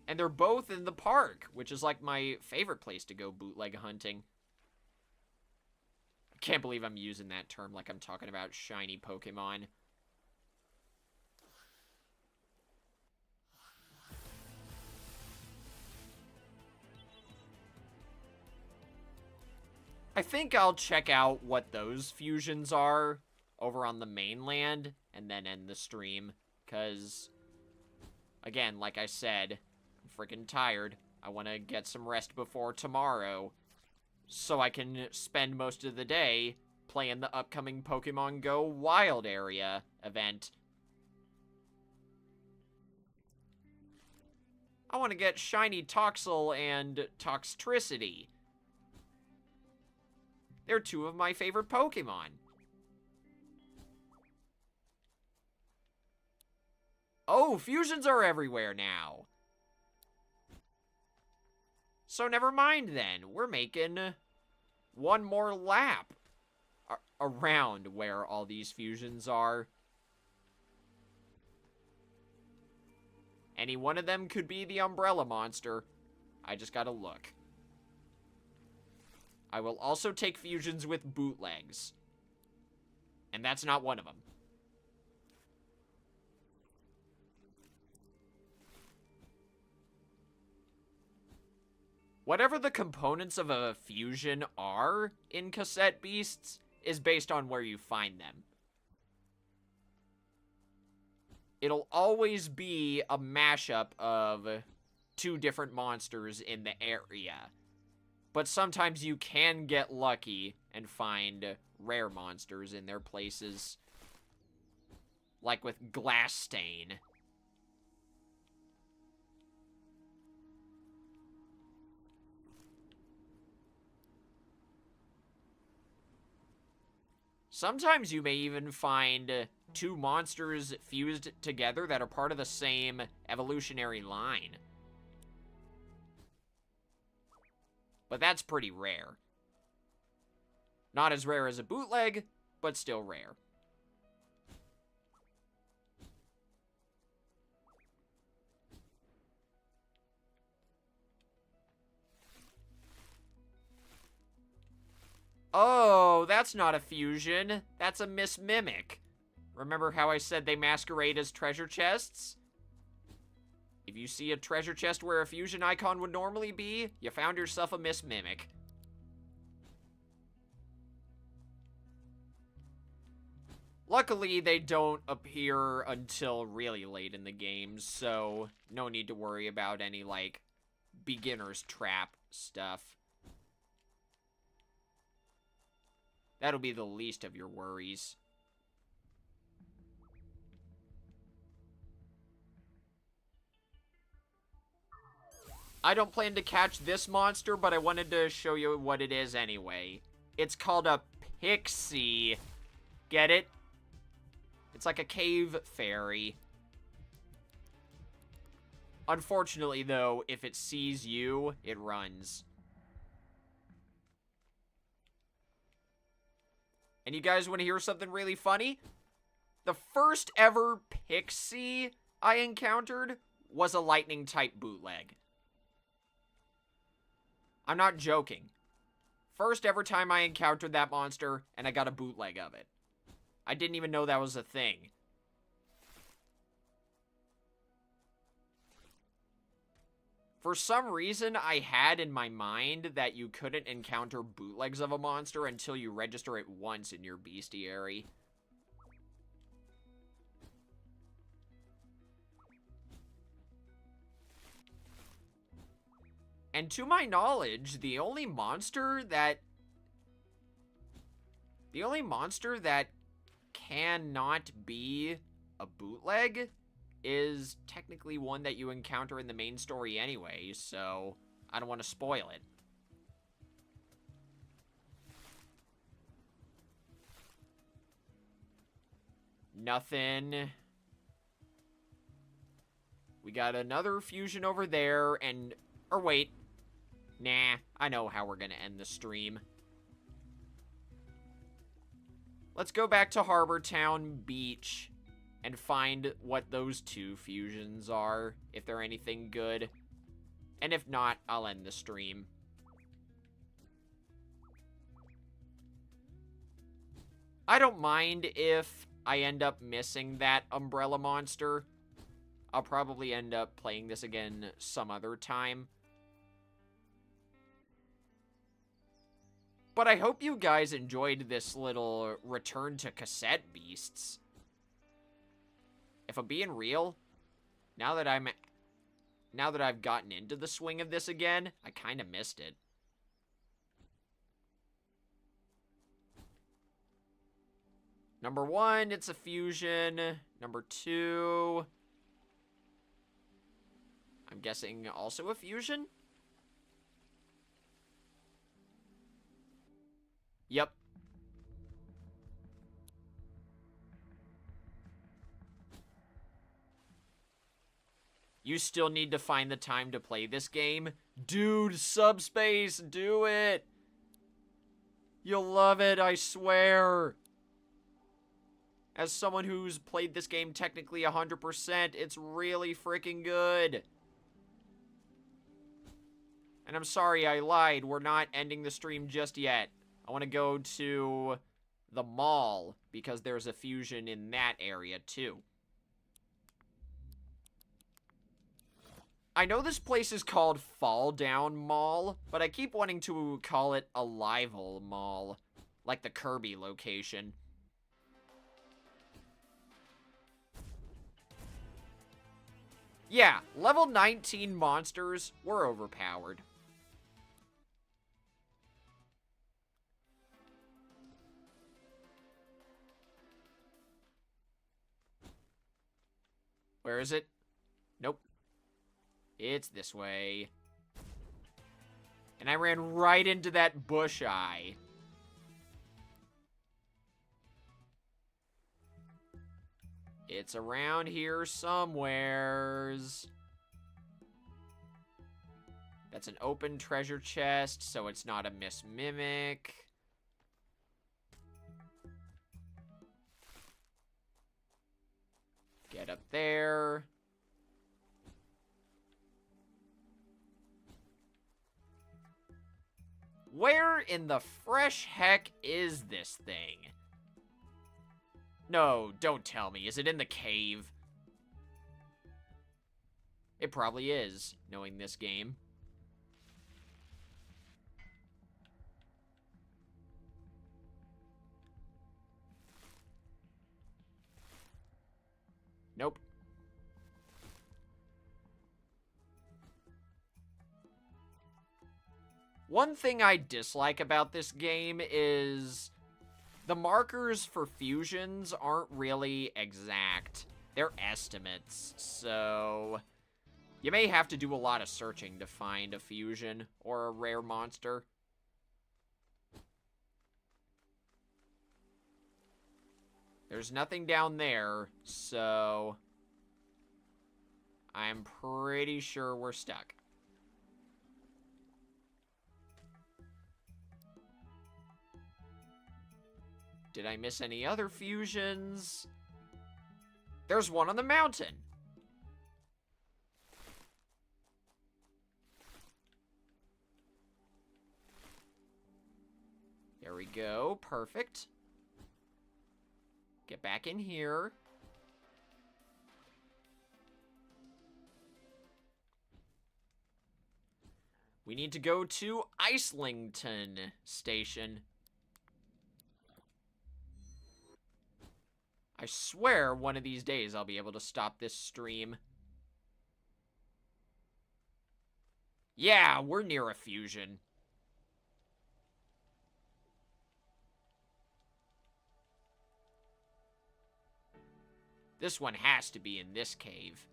And they're both in the park, which is like my favorite place to go bootleg hunting. I can't believe I'm using that term like I'm talking about shiny Pokemon. I think I'll check out what those fusions are over on the mainland and then end the stream. Because, again, like I said, I'm freaking tired. I want to get some rest before tomorrow so I can spend most of the day playing the upcoming Pokemon Go Wild Area event. I want to get Shiny Toxel and Toxtricity. They're two of my favorite Pokemon. Oh, fusions are everywhere now. So never mind then. We're making one more lap around where all these fusions are. Any one of them could be the Umbrella Monster. I just gotta look. I will also take fusions with bootlegs. And that's not one of them. Whatever the components of a fusion are in Cassette Beasts, is based on where you find them. It'll always be a mashup of two different monsters in the area. But sometimes you can get lucky and find rare monsters in their places. Like with Glass Stain. Sometimes you may even find two monsters fused together that are part of the same evolutionary line. But that's pretty rare. Not as rare as a bootleg, but still rare. Oh, that's not a fusion. That's a mismimic. Remember how I said they masquerade as treasure chests? If you see a treasure chest where a fusion icon would normally be, you found yourself a mismimic. Luckily, they don't appear until really late in the game, so no need to worry about any, like, beginner's trap stuff. That'll be the least of your worries. I don't plan to catch this monster, but I wanted to show you what it is anyway. It's called a pixie. Get it? It's like a cave fairy. Unfortunately, though, if it sees you, it runs. And you guys want to hear something really funny? The first ever pixie I encountered was a lightning-type bootleg. I'm not joking. First ever time I encountered that monster, and I got a bootleg of it. I didn't even know that was a thing. For some reason, I had in my mind that you couldn't encounter bootlegs of a monster until you register it once in your bestiary. And to my knowledge, the only monster that cannot be a bootleg is technically one that you encounter in the main story anyway, so I don't want to spoil it. Nothing. We got another fusion over there, and... Or wait. Nah, I know how we're gonna end the stream. Let's go back to Harbor Town Beach and find what those two fusions are, if they're anything good. And if not, I'll end the stream. I don't mind if I end up missing that umbrella monster. I'll probably end up playing this again some other time. But I hope you guys enjoyed this little return to Cassette Beasts. If I'm being real, now that I've gotten into the swing of this again, I kind of missed it. Number 1, it's a fusion. Number 2, I'm guessing also a fusion? Yep. You still need to find the time to play this game? Dude, Subspace, do it! You'll love it, I swear. As someone who's played this game technically 100%, it's really freaking good. And I'm sorry, I lied. We're not ending the stream just yet. I want to go to the mall because there's a fusion in that area too. I know this place is called Fall Down Mall, but I keep wanting to call it Alival Mall. like the Kirby location. Yeah, level 19 monsters were overpowered. Where is it? Nope. It's this way. And I ran right into that bush eye. It's around here somewheres. That's an open treasure chest, so it's not a Miss Mimic. Get up there. Where in the fresh heck is this thing? No, don't tell me. Is it in the cave? It probably is, knowing this game. Nope. One thing I dislike about this game is the markers for fusions aren't really exact. They're estimates, so you may have to do a lot of searching to find a fusion or a rare monster. There's nothing down there, so I'm pretty sure we're stuck. Did I miss any other fusions? There's one on the mountain. There we go. Perfect. Get back in here. We need to go to Islington Station. I swear one of these days I'll be able to stop this stream. Yeah, we're near a fusion. This one has to be in this cave.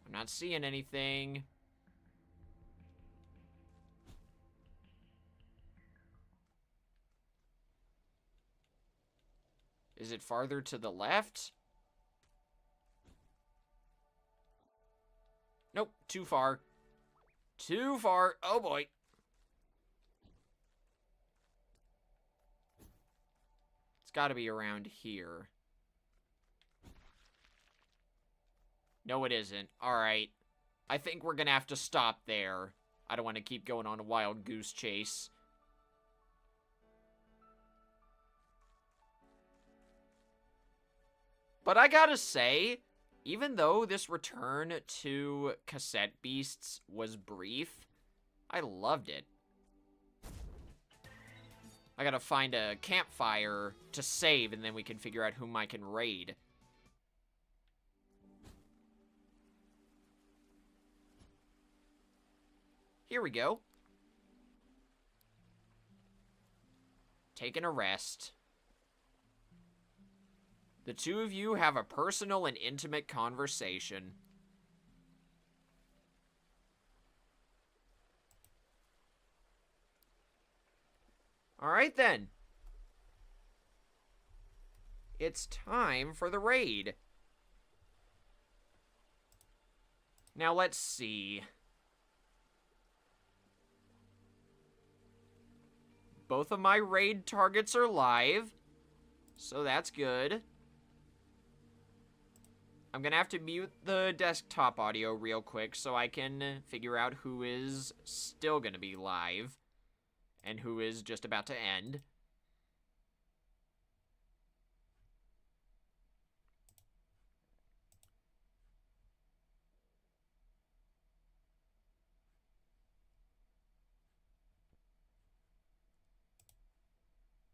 I'm not seeing anything. Is it farther to the left? Nope, too far. Too far. Oh boy. It's got to be around here. No, it isn't. Alright. I think we're gonna have to stop there. I don't want to keep going on a wild goose chase. But I gotta say, even though this return to Cassette Beasts was brief, I loved it. I gotta find a campfire to save, and then we can figure out whom I can raid. Here we go. Taking a rest. The two of you have a personal and intimate conversation. Alright then. It's time for the raid. Now let's see. Both of my raid targets are live, so that's good. I'm gonna have to mute the desktop audio real quick so I can figure out who is still gonna be live. and who is just about to end.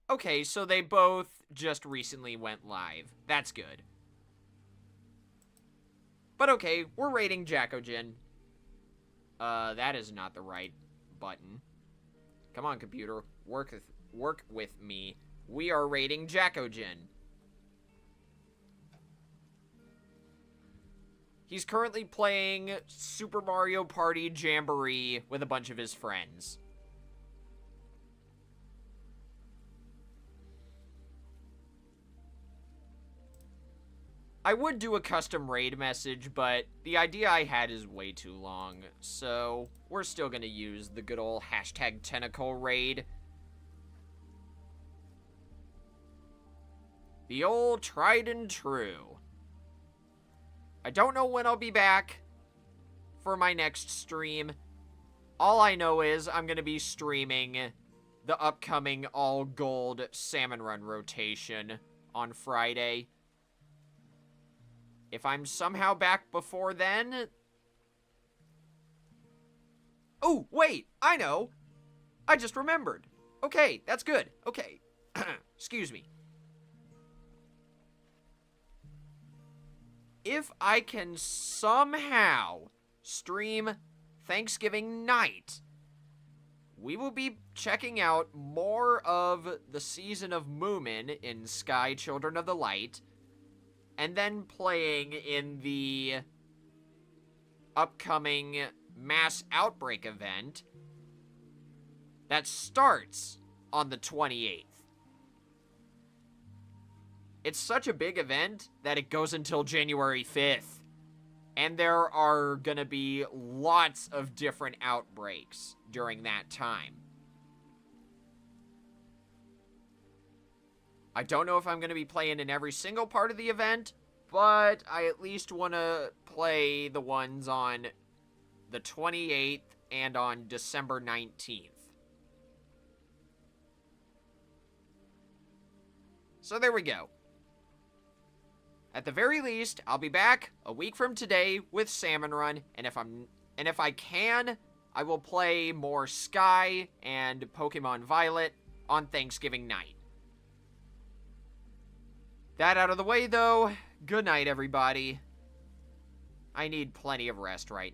Okay, so they both just recently went live. That's good. But okay, we're rating Jakojin. That is not the right button. Come on, computer. Work with me. We are rating Jakojin. He's currently playing Super Mario Party Jamboree with a bunch of his friends. I would do a custom raid message, but the idea I had is way too long, so we're still gonna use the good old hashtag tentacle raid. The old tried and true. I don't know when I'll be back for my next stream. All I know is I'm gonna be streaming the upcoming all gold Salmon Run rotation on Friday. If I'm somehow back before then... Oh, wait, I know. I just remembered. Okay, that's good. Okay. Excuse me. If I can somehow stream Thanksgiving night, we will be checking out more of the Season of Moomin in Sky Children of the Light, and then playing in the upcoming Mass Outbreak event that starts on the 28th. It's such a big event that it goes until January 5th. And there are gonna be lots of different outbreaks during that time. I don't know if I'm going to be playing in every single part of the event, but I at least want to play the ones on the 28th and on December 19th. So there we go. At the very least, I'll be back a week from today with Salmon Run, and if I can, I will play more Sky and Pokemon Violet on Thanksgiving night. That out of the way, though, good night, everybody. I need plenty of rest right now.